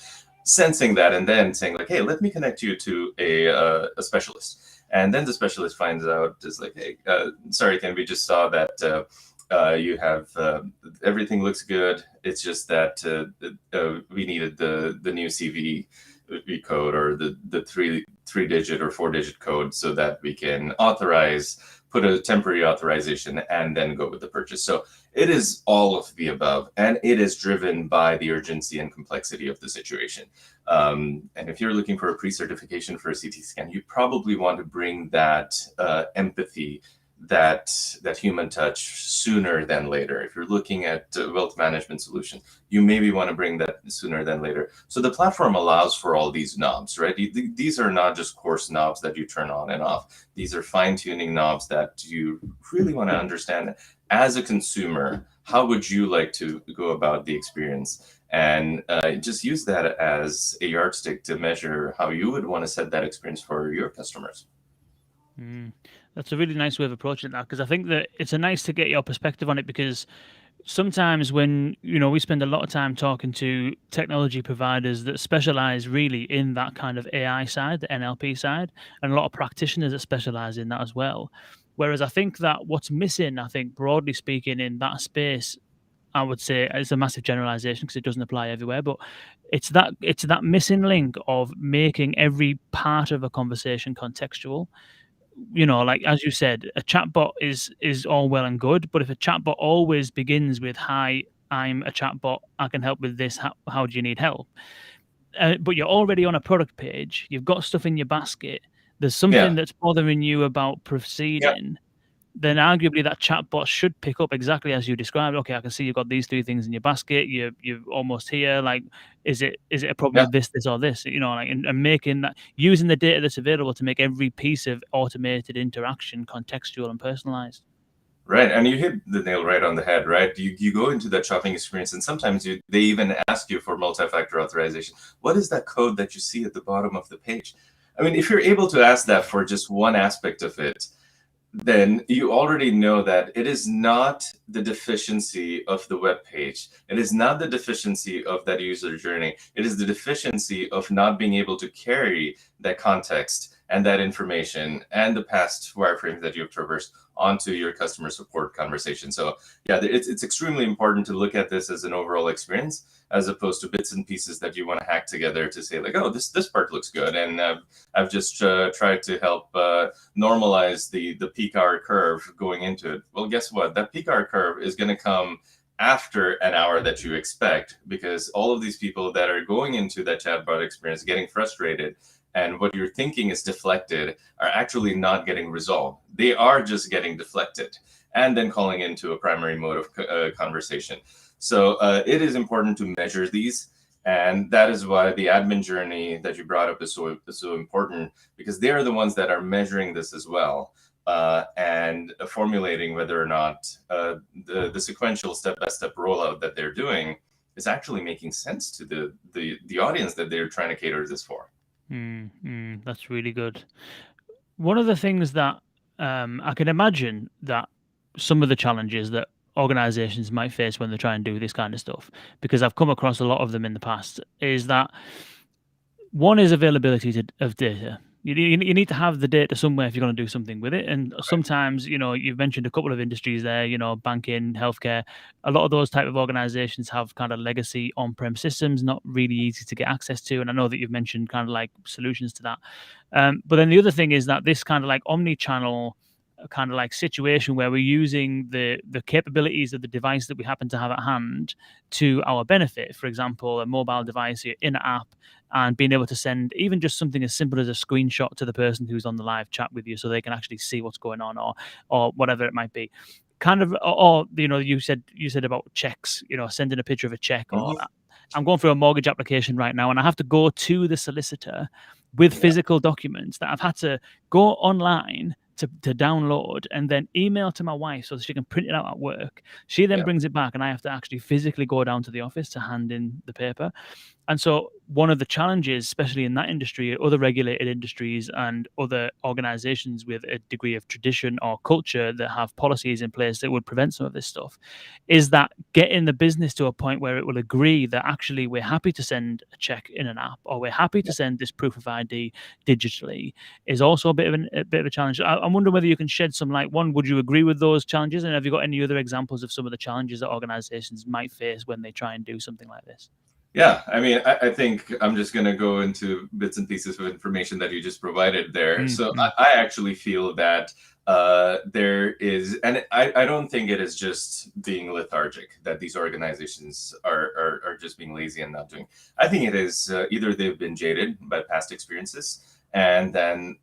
Sensing that, and then saying like, hey, let me connect you to a specialist. And then the specialist finds out, is like, hey, sorry, Ken, we just saw that you have everything looks good. It's just that we needed the new CV code, or the three-digit or four-digit code, so that we can put a temporary authorization, and then go with the purchase. So it is all of the above, and it is driven by the urgency and complexity of the situation. And if you're looking for a pre-certification for a CT scan, you probably want to bring that empathy, that human touch sooner than later. If you're looking at wealth management solution, you maybe want to bring that sooner than later. So the platform allows for all these knobs, right? These are not just coarse knobs that you turn on and off. These are fine-tuning knobs that you really want to understand as a consumer. How would you like to go about the experience? And just use that as a yardstick to measure how you would want to set that experience for your customers. That's a really nice way of approaching that, because I think that it's a nice to get your perspective on it, because sometimes when we spend a lot of time talking to technology providers that specialize really in that kind of AI side, the NLP side, and a lot of practitioners that specialize in that as well. Whereas I think that what's missing, I think broadly speaking, in that space, I would say it's a massive generalization because it doesn't apply everywhere, but it's that missing link of making every part of a conversation contextual. Like as you said, a chatbot is all well and good, but if a chatbot always begins with "Hi, I'm a chatbot. I can help with this. How do you need help?" But you're already on a product page. You've got stuff in your basket. There's something Yeah, that's bothering you about yeah, proceeding. Then arguably that chatbot should pick up exactly as you described. Okay, I can see you've got these three things in your basket. You're almost here. Like, is it a problem yeah. with this or this? Like, and making that, using the data that's available to make every piece of automated interaction contextual and personalized. Right, and you hit the nail right on the head, right? You go into that shopping experience, and sometimes they even ask you for multi-factor authorization. What is that code that you see at the bottom of the page? I mean, if you're able to ask that for just one aspect of it, then you already know that it is not the deficiency of the web page. It is not the deficiency of that user journey. It is the deficiency of not being able to carry that context and that information and the past wireframes that you've traversed onto your customer support conversation. So yeah, it's extremely important to look at this as an overall experience as opposed to bits and pieces that you want to hack together to say like, oh, this part looks good, and I've just tried to help normalize the peak hour curve going into it. Well, guess what? That peak hour curve is going to come after an hour that you expect, because all of these people that are going into that chatbot experience getting frustrated and what you're thinking is deflected are actually not getting resolved. They are just getting deflected and then calling into a primary mode of conversation. So it is important to measure these. And that is why the admin journey that you brought up is so important, because they are the ones that are measuring this as well, and formulating whether or not the sequential step-by-step rollout that they're doing is actually making sense to the audience that they're trying to cater this for. That's really good. One of the things that I can imagine that some of the challenges that organizations might face when they try and do this kind of stuff, because I've come across a lot of them in the past, is that one is availability of data. You need to have the data somewhere if you're going to do something with it. And sometimes, you've mentioned a couple of industries there, banking, healthcare. A lot of those type of organizations have kind of legacy on-prem systems, not really easy to get access to. And I know that you've mentioned kind of like solutions to that. But then the other thing is that this kind of like omni-channel kind of like situation where we're using the capabilities of the device that we happen to have at hand to our benefit. For example, a mobile device in an app, and being able to send even just something as simple as a screenshot to the person who's on the live chat with you so they can actually see what's going on, or whatever it might be. Kind of, or you said about checks, sending a picture of a check, or Mhm. I'm going through a mortgage application right now and I have to go to the solicitor with Yeah, physical documents that I've had to go online to download and then email to my wife so that she can print it out at work. She then yeah. brings it back and I have to actually physically go down to the office to hand in the paper. And so one of the challenges, especially in that industry, other regulated industries and other organizations with a degree of tradition or culture that have policies in place that would prevent some of this stuff, is that getting the business to a point where it will agree that actually we're happy to send a check in an app, or we're happy to send this proof of ID digitally, is also a bit of a challenge. I'm wondering whether you can shed some light. One, would you agree with those challenges? And have you got any other examples of some of the challenges that organizations might face when they try and do something like this? Yeah, I mean, I think I'm just going to go into bits and pieces of information that you just provided there. Mm, So mm, I actually feel that there is, and I don't think it is just being lethargic that these organizations are just being lazy and not doing. I think it is either they've been jaded by past experiences and then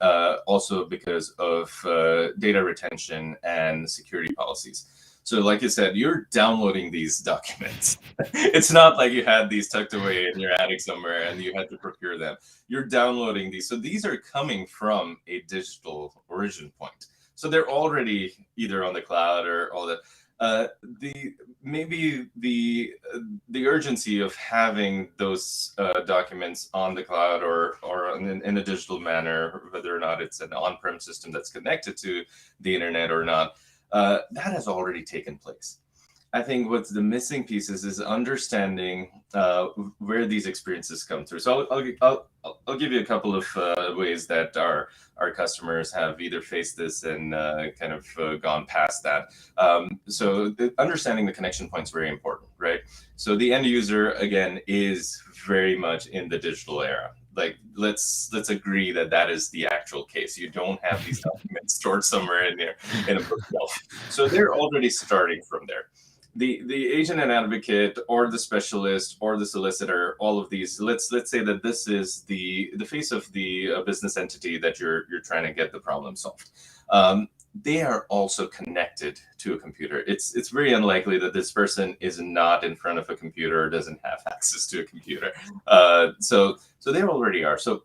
also because of data retention and security policies. So like you said, you're downloading these documents. It's not like you had these tucked away in your attic somewhere and you had to procure them. You're downloading these. So these are coming from a digital origin point. So they're already either on the cloud or all that. The maybe the urgency of having those documents on the cloud or in a digital manner, whether or not it's an on-prem system that's connected to the internet or not, that has already taken place. I think what's the missing pieces is understanding where these experiences come through. So I'll give you a couple of ways that our customers have either faced this and kind of gone past that. So understanding the connection points is very important, right? So the end user, again, is very much in the digital era. Like let's agree that that is the actual case. You don't have these documents stored somewhere in there in a bookshelf. So they're already starting from there. The agent and advocate or the specialist or the solicitor, all of these, let's say that this is the face of the business entity that you're trying to get the problem solved. They are also connected to a computer. It's very unlikely that this person is not in front of a computer or doesn't have access to a computer. So they already are. So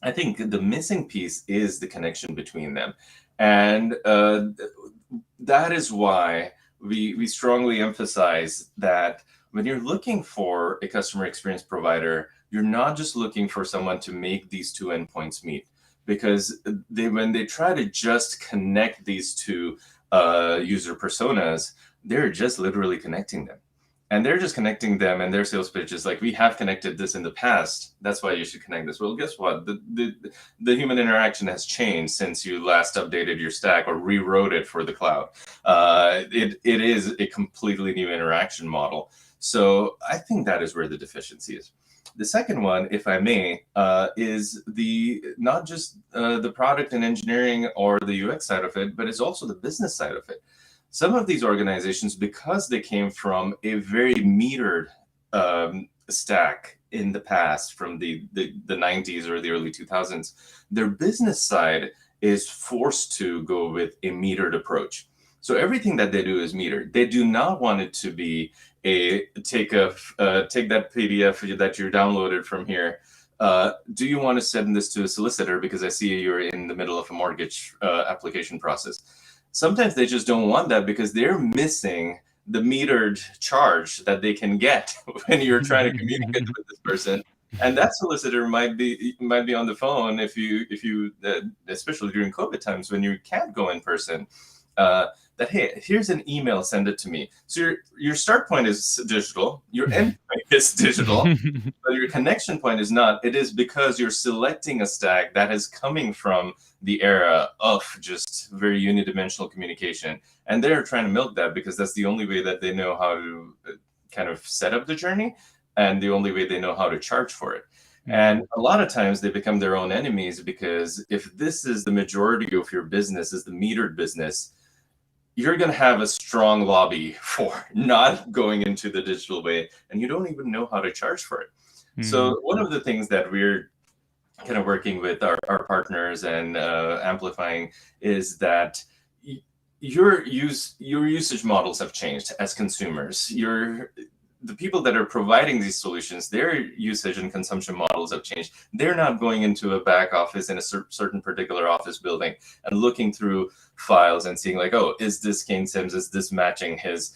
I think the missing piece is the connection between them, and that is why we strongly emphasize that when you're looking for a customer experience provider, you're not just looking for someone to make these two endpoints meet, because when they try to just connect these two user personas, they're just literally connecting them. And they're just connecting them, and their sales pitch is like, we have connected this in the past. That's why you should connect this. Well, guess what? The human interaction has changed since you last updated your stack or rewrote it for the cloud. It is a completely new interaction model. So I think that is where the deficiency is. The second one, if I may, is not just the product and engineering or the UX side of it, but it's also the business side of it. Some of these organizations, because they came from a very metered stack in the past, from the 90s or the early 2000s, their business side is forced to go with a metered approach. So everything that they do is metered. They do not want it to be take that PDF that you downloaded from here. Do you want to send this to a solicitor because I see you're in the middle of a mortgage application process? Sometimes they just don't want that because they're missing the metered charge that they can get when you're trying to communicate with this person. And that solicitor might be on the phone if you especially during COVID times when you can't go in person. That, hey, here's an email, send it to me. So your start point is digital, your end point is digital, but your connection point is not. It is because you're selecting a stack that is coming from the era of just very unidimensional communication. And they're trying to milk that because that's the only way that they know how to kind of set up the journey and the only way they know how to charge for it. And a lot of times they become their own enemies because if this is the majority of your business, is the metered business, you're going to have a strong lobby for not going into the digital way, and you don't even know how to charge for it. So one of the things that we're kind of working with our partners and amplifying is that your usage models have changed as consumers. The people that are providing these solutions, their usage and consumption models have changed. They're not going into a back office in a certain particular office building and looking through files and seeing like, oh, is this Kane Sims? Is this matching his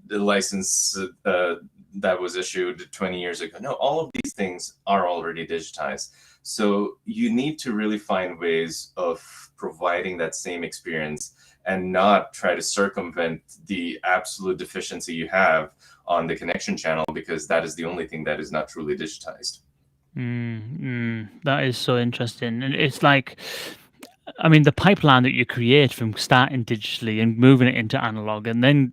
license that was issued 20 years ago? No, all of these things are already digitized. So you need to really find ways of providing that same experience and not try to circumvent the absolute deficiency you have on the connection channel, because that is the only thing that is not truly digitized. That is so interesting. And it's like, I mean, the pipeline that you create from starting digitally and moving it into analog and then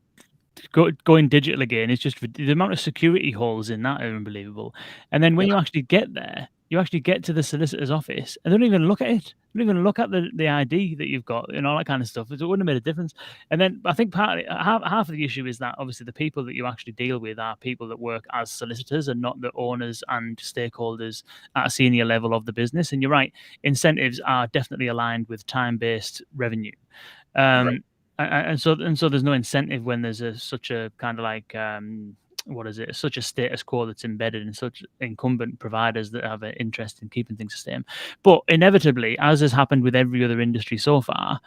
going digital again is just the amount of security holes in that are unbelievable. And then when you actually get there, you actually get to the solicitor's office and they don't even look at it. They don't even look at the ID that you've got and all that kind of stuff. It wouldn't have made a difference. And then I think half of the issue is that obviously the people that you actually deal with are people that work as solicitors and not the owners and stakeholders at a senior level of the business. And you're right, incentives are definitely aligned with time-based revenue. Right. And so there's no incentive when there's such a kind of like what is it? Such a status quo that's embedded in such incumbent providers that have an interest in keeping things the same. But inevitably, as has happened with every other industry so far,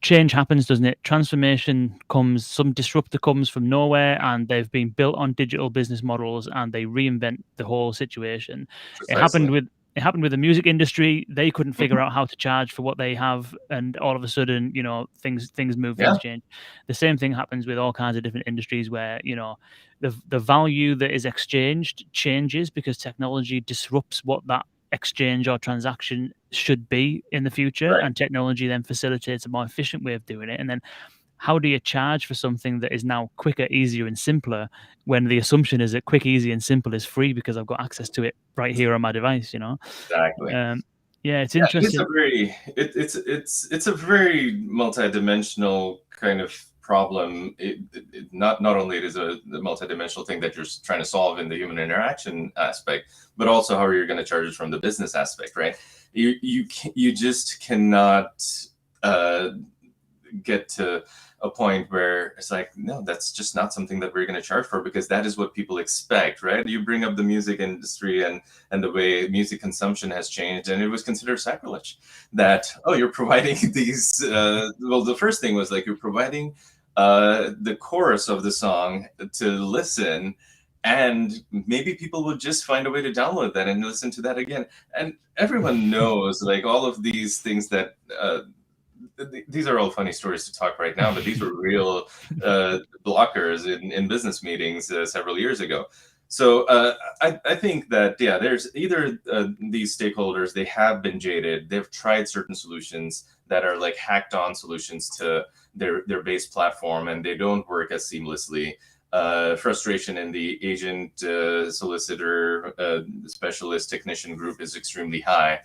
change happens, doesn't it? Transformation comes, some disruptor comes from nowhere, and they've been built on digital business models, and they reinvent the whole situation. It happened Precisely. with it happened with the music industry. They couldn't figure out how to charge for what they have, and all of a sudden, things move, Yeah. things change. The same thing happens with all kinds of different industries where the value that is exchanged changes because technology disrupts what that exchange or transaction should be in the future, Right. and technology then facilitates a more efficient way of doing it. And then how do you charge for something that is now quicker, easier, and simpler when the assumption is that quick, easy, and simple is free because I've got access to it right here on my device? Exactly. Yeah, it's Yeah, it's a interesting. very it's a very multidimensional kind of problem. Not only it is the multidimensional thing that you're trying to solve in the human interaction aspect, but also how you're going to charge it from the business aspect, right? You just cannot uh, get to a point where it's like, no, that's just not something that we're going to charge for because that is what people expect, right? You bring up the music industry and the way music consumption has changed, and it was considered sacrilege that, oh, you're providing these well, the first thing was like you're providing the chorus of the song to listen, and maybe people would just find a way to download that and listen to that again. And everyone knows like all of these things that these are all funny stories to talk right now, but these were real blockers in business meetings several years ago. So I think that, yeah, there's either these stakeholders, they have been jaded, they've tried certain solutions that are like hacked on solutions to their base platform, and they don't work as seamlessly. Frustration in the agent, solicitor, specialist, technician group is extremely high,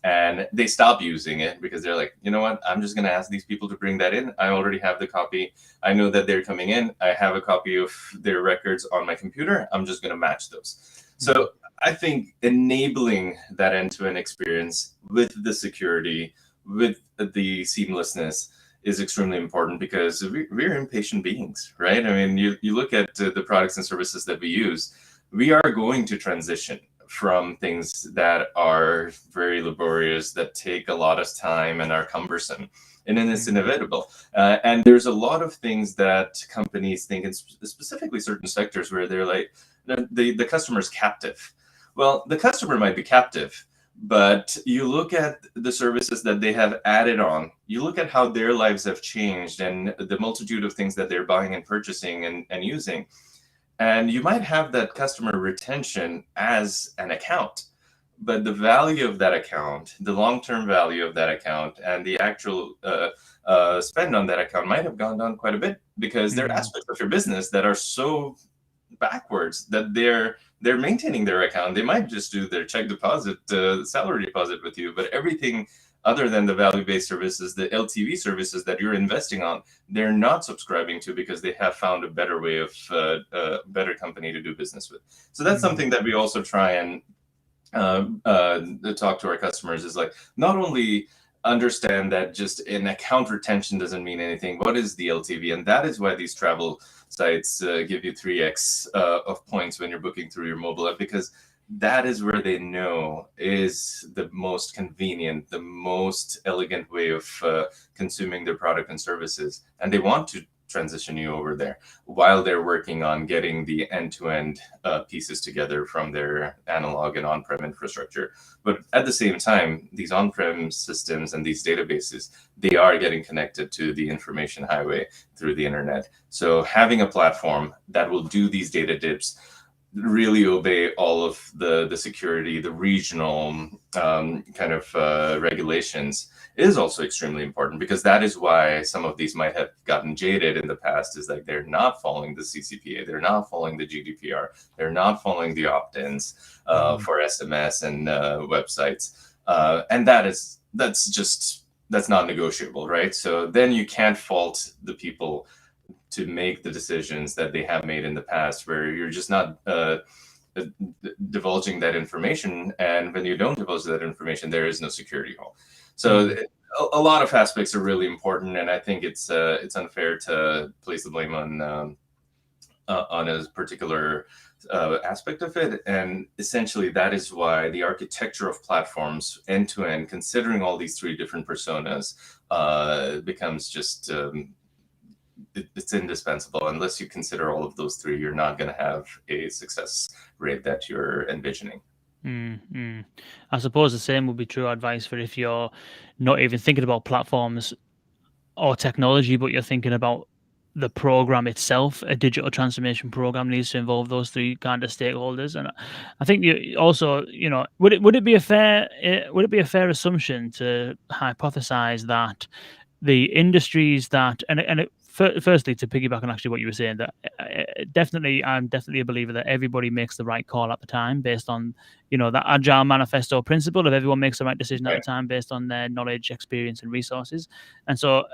and they stop using it because they're like, you know what, I'm just going to ask these people to bring that in. I already have the copy. I know that they're coming in. I have a copy of their records on my computer. I'm just going to match those. So I think enabling that end-to-end experience with the security, with the seamlessness, is extremely important because we're impatient beings, right? I mean, you look at the products and services that we use, we are going to transition from things that are very laborious, that take a lot of time and are cumbersome. And then it's inevitable. And there's a lot of things that companies think, and specifically certain sectors, where they're like, the customer's captive. Well, the customer might be captive, but you look at the services that they have added on, you look at how their lives have changed and the multitude of things that they're buying and purchasing and using. And you might have that customer retention as an account, but the value of that account, the long-term value of that account, and the actual spend on that account might have gone down quite a bit because there are aspects of your business that are so backwards that they're maintaining their account. They might just do their check deposit, salary deposit with you, but everything other than the value-based services, the LTV services that you're investing on, they're not subscribing to because they have found a better way of better company to do business with. So that's something that we also try and talk to our customers, is like, not only understand that just an account retention doesn't mean anything. What is the LTV? And that is why these travel sites give you 3x of points when you're booking through your mobile app, because that is where they know is the most convenient, the most elegant way of consuming their product and services. And they want to transition you over there while they're working on getting the end-to-end pieces together from their analog and on-prem infrastructure. But at the same time, these on-prem systems and these databases, they are getting connected to the information highway through the internet. So having a platform that will do these data dips, really obey all of the security, the regional kind of regulations, is also extremely important, because that is why some of these might have gotten jaded in the past, is like they're not following the CCPA, they're not following the GDPR, they're not following the opt-ins for SMS and websites. And that's not negotiable, right? So then you can't fault the people to make the decisions that they have made in the past, where you're just not divulging that information. And when you don't divulge that information, there is no security hole. So a lot of aspects are really important, and I think it's unfair to place the blame on a particular aspect of it. And essentially, that is why the architecture of platforms end to end, considering all these three different personas, becomes just it's indispensable. Unless you consider all of those three, you're not going to have a success rate that you're envisioning. I suppose the same would be true advice for if you're not even thinking about platforms or technology, but you're thinking about the program itself. A digital transformation program needs to involve those three kind of stakeholders. And I think you also, would it be a fair assumption to hypothesize that the industries that firstly, to piggyback on actually what you were saying, that I'm definitely a believer that everybody makes the right call at the time based on that agile manifesto principle of everyone makes the right decision at the time based on their knowledge, experience, and resources. And so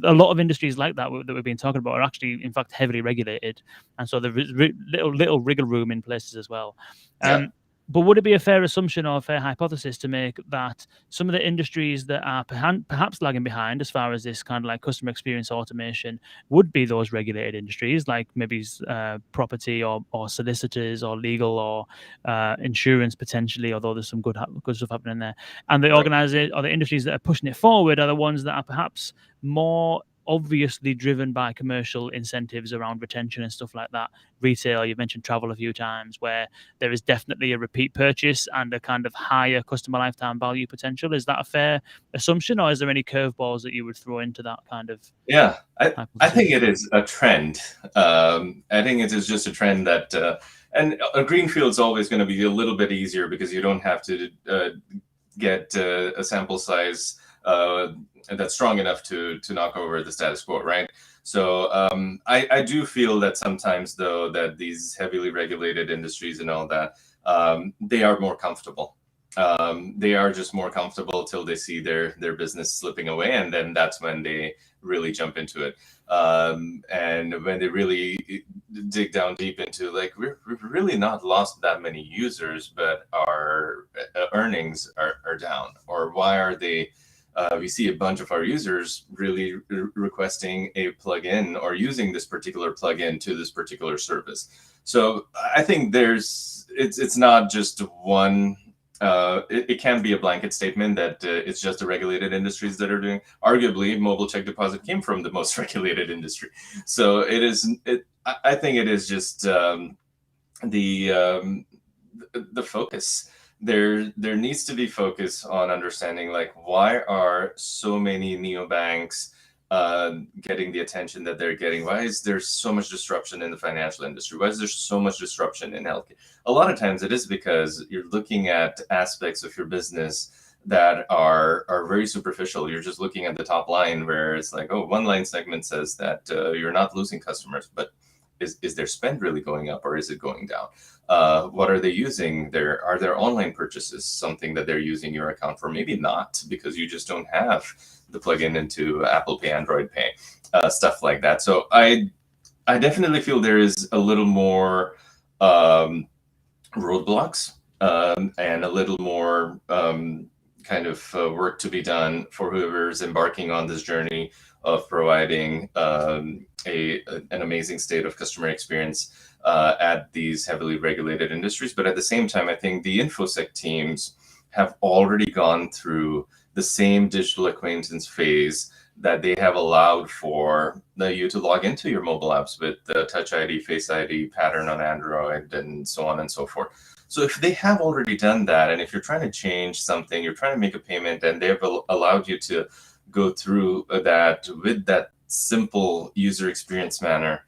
a lot of industries like that we've been talking about are actually, in fact, heavily regulated, and so there is little wriggle room in places as well. But would it be a fair assumption or a fair hypothesis to make that some of the industries that are perhaps lagging behind as far as this kind of like customer experience automation would be those regulated industries, like maybe property or solicitors or legal or insurance potentially, although there's some good stuff happening there. And the organization or the industries that are pushing it forward are the ones that are perhaps more obviously driven by commercial incentives around retention and stuff like that. Retail, you mentioned travel a few times, where there is definitely a repeat purchase and a kind of higher customer lifetime value potential. Is that a fair assumption, or is there any curveballs that you would throw into that kind of? Yeah, I think it is a trend. I think it is just a trend that, and a greenfield is always going to be a little bit easier because you don't have to get a sample size that's strong enough to knock over the status quo, right? So I do feel that sometimes, though, that these heavily regulated industries and all that, they are more comfortable. They are just more comfortable till they see their business slipping away, and then that's when they really jump into it. And when they really dig down deep into, like, we've really not lost that many users, but our earnings are down, or why are they? We see a bunch of our users really requesting a plugin or using this particular plugin to this particular service. So I think it's not just one. It can be a blanket statement that it's just the regulated industries that are doing. Arguably, mobile check deposit came from the most regulated industry. So I think it is just the focus. There needs to be focus on understanding, like, why are so many neobanks getting the attention that they're getting? Why is there so much disruption in the financial industry? Why is there so much disruption in healthcare? A lot of times it is because you're looking at aspects of your business that are very superficial. You're just looking at the top line, where it's like, oh, one line segment says that you're not losing customers, but is their spend really going up, or is it going down? What are they using? Are their online purchases something that they're using your account for? Maybe not, because you just don't have the plugin into Apple Pay, Android Pay, stuff like that. So I definitely feel there is a little more roadblocks and a little more kind of work to be done for whoever's embarking on this journey of providing an amazing state of customer experience at these heavily regulated industries. But at the same time, I think the InfoSec teams have already gone through the same digital acquaintance phase that they have allowed for you to log into your mobile apps with Touch ID, Face ID, pattern on Android, and so on and so forth. So if they have already done that, and if you're trying to change something, you're trying to make a payment, and they've allowed you to go through that with that simple user experience manner,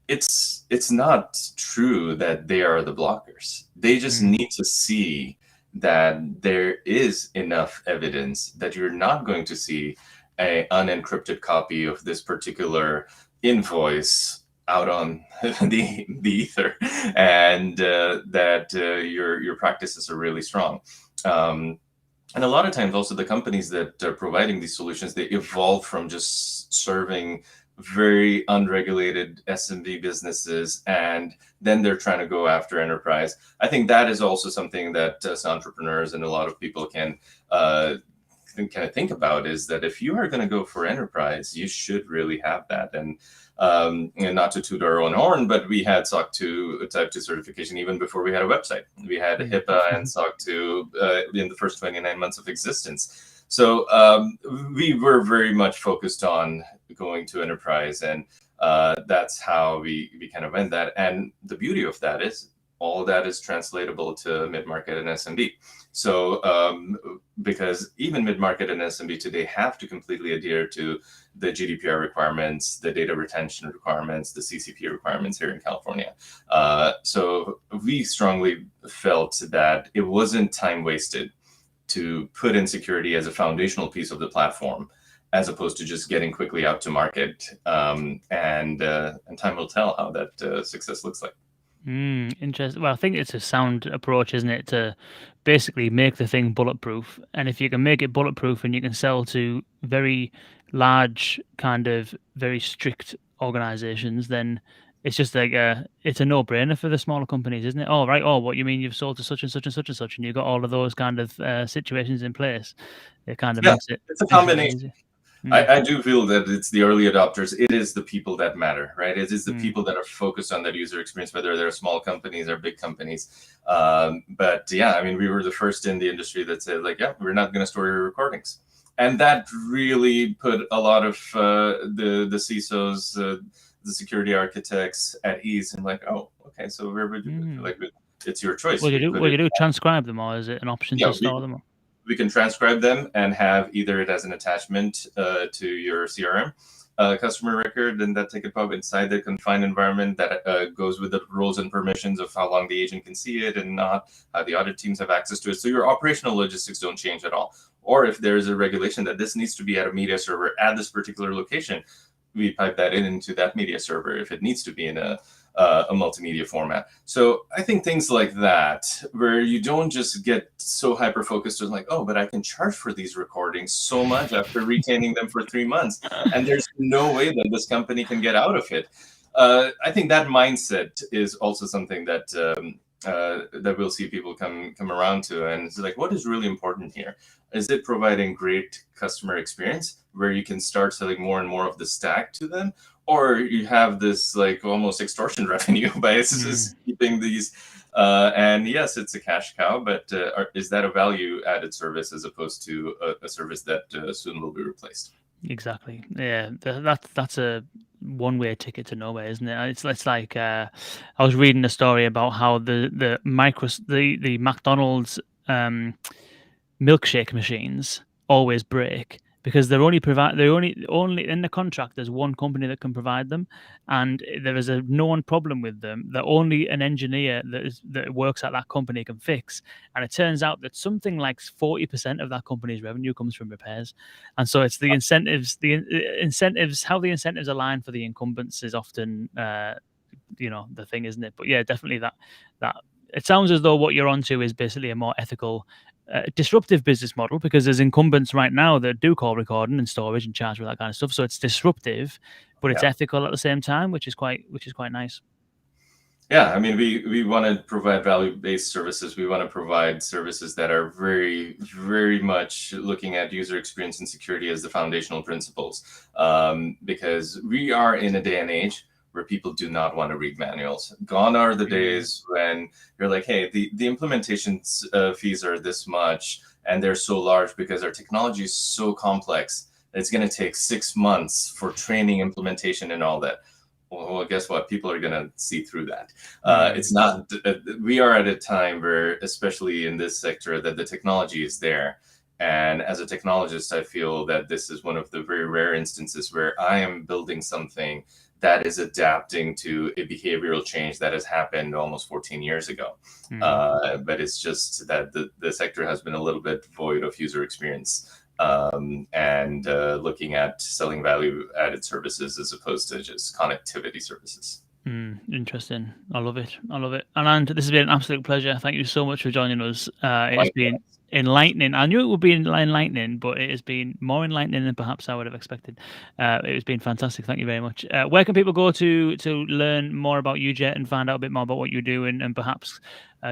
it's not true that they are the blockers. They just need to see that there is enough evidence that you're not going to see an unencrypted copy of this particular invoice out on the ether, and that your practices are really strong. And a lot of times also the companies that are providing these solutions, they evolve from just serving very unregulated SMB businesses, and then they're trying to go after enterprise. I think that is also something that entrepreneurs and a lot of people can kind of think about, is that if you are going to go for enterprise, you should really have that. And not to toot our own horn, but we had SOC 2 Type 2 certification even before we had a website. We had HIPAA and SOC 2 in the first 29 months of existence. So we were very much focused on going to enterprise, and that's how we kind of went that. And the beauty of that is all of that is translatable to mid-market and SMB. So because even mid-market and SMB today have to completely adhere to the GDPR requirements, the data retention requirements, the CCP requirements here in California. So we strongly felt that it wasn't time wasted to put in security as a foundational piece of the platform, as opposed to just getting quickly out to market. And time will tell how that success looks like. Interesting. Well, I think it's a sound approach, isn't it, to basically make the thing bulletproof. And if you can make it bulletproof and you can sell to very large, kind of very strict organizations, then it's just like it's a no-brainer for the smaller companies, isn't it? Oh, right. Oh, what you mean you've sold to such and such and such and such, and you've got all of those kind of situations in place. It kind of Yeah, makes it it's a a lot combination. easier. I do feel that it's the early adopters. It is the people that matter, right? It is the Mm. people that are focused on that user experience, whether they're small companies or big companies. But yeah, I mean, we were the first in the industry that said, like, yeah, we're not going to store your recordings. And that really put a lot of the CISOs, the security architects at ease, and like, oh, okay, so like, it's your choice. What do you You do? put What do it, you do? Transcribe them, or is it an option yeah, to store them? we can transcribe them and have either it as an attachment to your CRM customer record, and that take it pub inside the confined environment that goes with the roles and permissions of how long the agent can see it and not, how the audit teams have access to it. So your operational logistics don't change at all. Or if there's a regulation that this needs to be at a media server at this particular location, we pipe that into that media server if it needs to be in a multimedia format. So I think things like that, where you don't just get so hyper focused on like, oh, but I can charge for these recordings so much after retaining them for 3 months, and there's no way that this company can get out of it. I think that mindset is also something that that we'll see people come around to, and it's like, what is really important here? Is it providing great customer experience where you can start selling more and more of the stack to them, or you have this like almost extortion revenue by keeping these? And yes, it's a cash cow, but is that a value-added service as opposed to a service that soon will be replaced? Exactly. Yeah, that's a one-way ticket to nowhere, isn't it? It's like I was reading a story about how the McDonald's milkshake machines always break because they're only in the contract. There's one company that can provide them, and there is a known problem with them that only an engineer that works at that company can fix. And it turns out that something like 40% of that company's revenue comes from repairs, and so it's the incentives, how the incentives align for the incumbents is often the thing, isn't it? But yeah, definitely that it sounds as though what you're onto is basically a more ethical, disruptive business model, because there's incumbents right now that do call recording and storage and charge for that kind of stuff. So it's disruptive, but it's ethical at the same time, which is quite nice. Yeah, I mean, we want to provide value-based services. We want to provide services that are very, very much looking at user experience and security as the foundational principles, because we are in a day and age where people do not want to read manuals. Gone are the days when you're like, hey, the implementation fees are this much, and they're so large because our technology is so complex. It's going to take 6 months for training, implementation, and all that. Well, guess what? People are going to see through that. It's not. We are at a time where, especially in this sector, that the technology is there, And as a technologist, I feel that this is one of the very rare instances where I am building something that is adapting to a behavioral change that has happened almost 14 years ago. But it's just that the sector has been a little bit void of user experience, and looking at selling value-added services as opposed to just connectivity services. Interesting. I love it. I love it. Anand, this has been an absolute pleasure. Thank you so much for joining us. It has been enlightening. I knew it would be enlightening, but it has been more enlightening than perhaps I would have expected. It has been fantastic. Thank you very much. Where can people go to learn more about UJET and find out a bit more about what you do and perhaps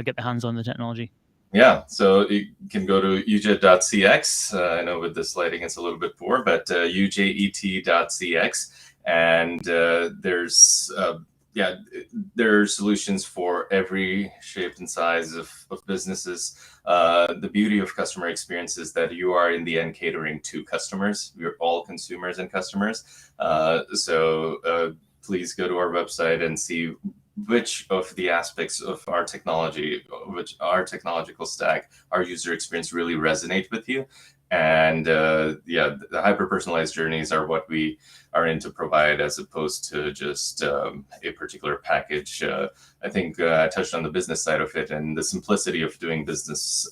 get their hands on the technology? Yeah, so you can go to ujet.cx. I know with this lighting it's a little bit poor, but ujet.cx, and there's there are solutions for every shape and size of businesses. The beauty of customer experience is that you are in the end catering to customers. We're all consumers and customers. So please go to our website and see which of the aspects of our technology, which our technological stack, our user experience really resonate with you. And the hyper-personalized journeys are what we are in to provide, as opposed to just a particular package. I think I touched on the business side of it, and the simplicity of doing business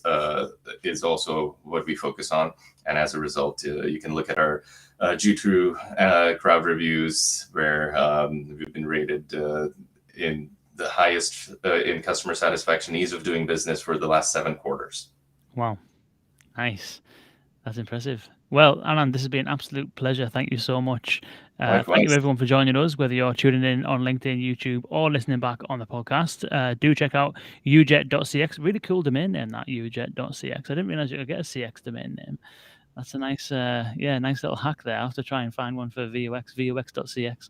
is also what we focus on. And as a result, you can look at our G2 crowd reviews, where we've been rated in the highest in customer satisfaction, ease of doing business for the last 7 quarters. Wow. Nice. That's impressive. Well, Anand, this has been an absolute pleasure. Thank you so much. Thank you, everyone, for joining us, whether you're tuning in on LinkedIn, YouTube, or listening back on the podcast. Do check out ujet.cx. Really cool domain name, that ujet.cx. I didn't realize you could get a CX domain name. That's a nice, nice little hack there. I'll have to try and find one for VUX, VUX.cx.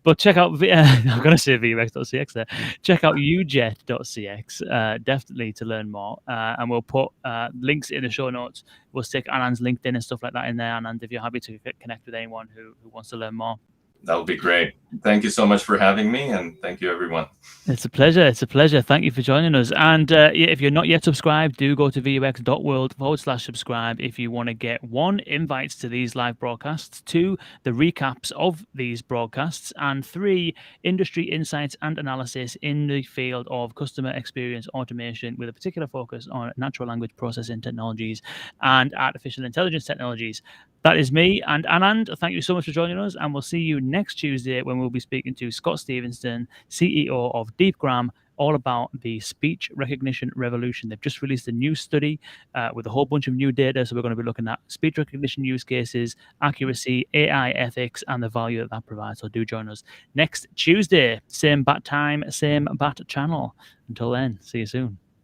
But check out, I'm going to say VUX.cx there. Check out ujet.cx, definitely, to learn more. And we'll put links in the show notes. We'll stick Anand's LinkedIn and stuff like that in there. Anand, if you're happy to connect with anyone who wants to learn more. That would be great. Thank you so much for having me, and thank you, everyone. It's a pleasure. It's a pleasure. Thank you for joining us. And if you're not yet subscribed, do go to vux.world/subscribe if you want to get 1, invites to these live broadcasts, 2, the recaps of these broadcasts, and 3, industry insights and analysis in the field of customer experience automation, with a particular focus on natural language processing technologies and artificial intelligence technologies. That is me and Anand. Thank you so much for joining us, and we'll see you next Tuesday when we'll be speaking to Scott Stevenson, CEO of DeepGram, all about the speech recognition revolution. They've just released a new study with a whole bunch of new data, so we're going to be looking at speech recognition use cases, accuracy, AI ethics, and the value that provides. So do join us next Tuesday. Same bat time, same bat channel. Until then, see you soon.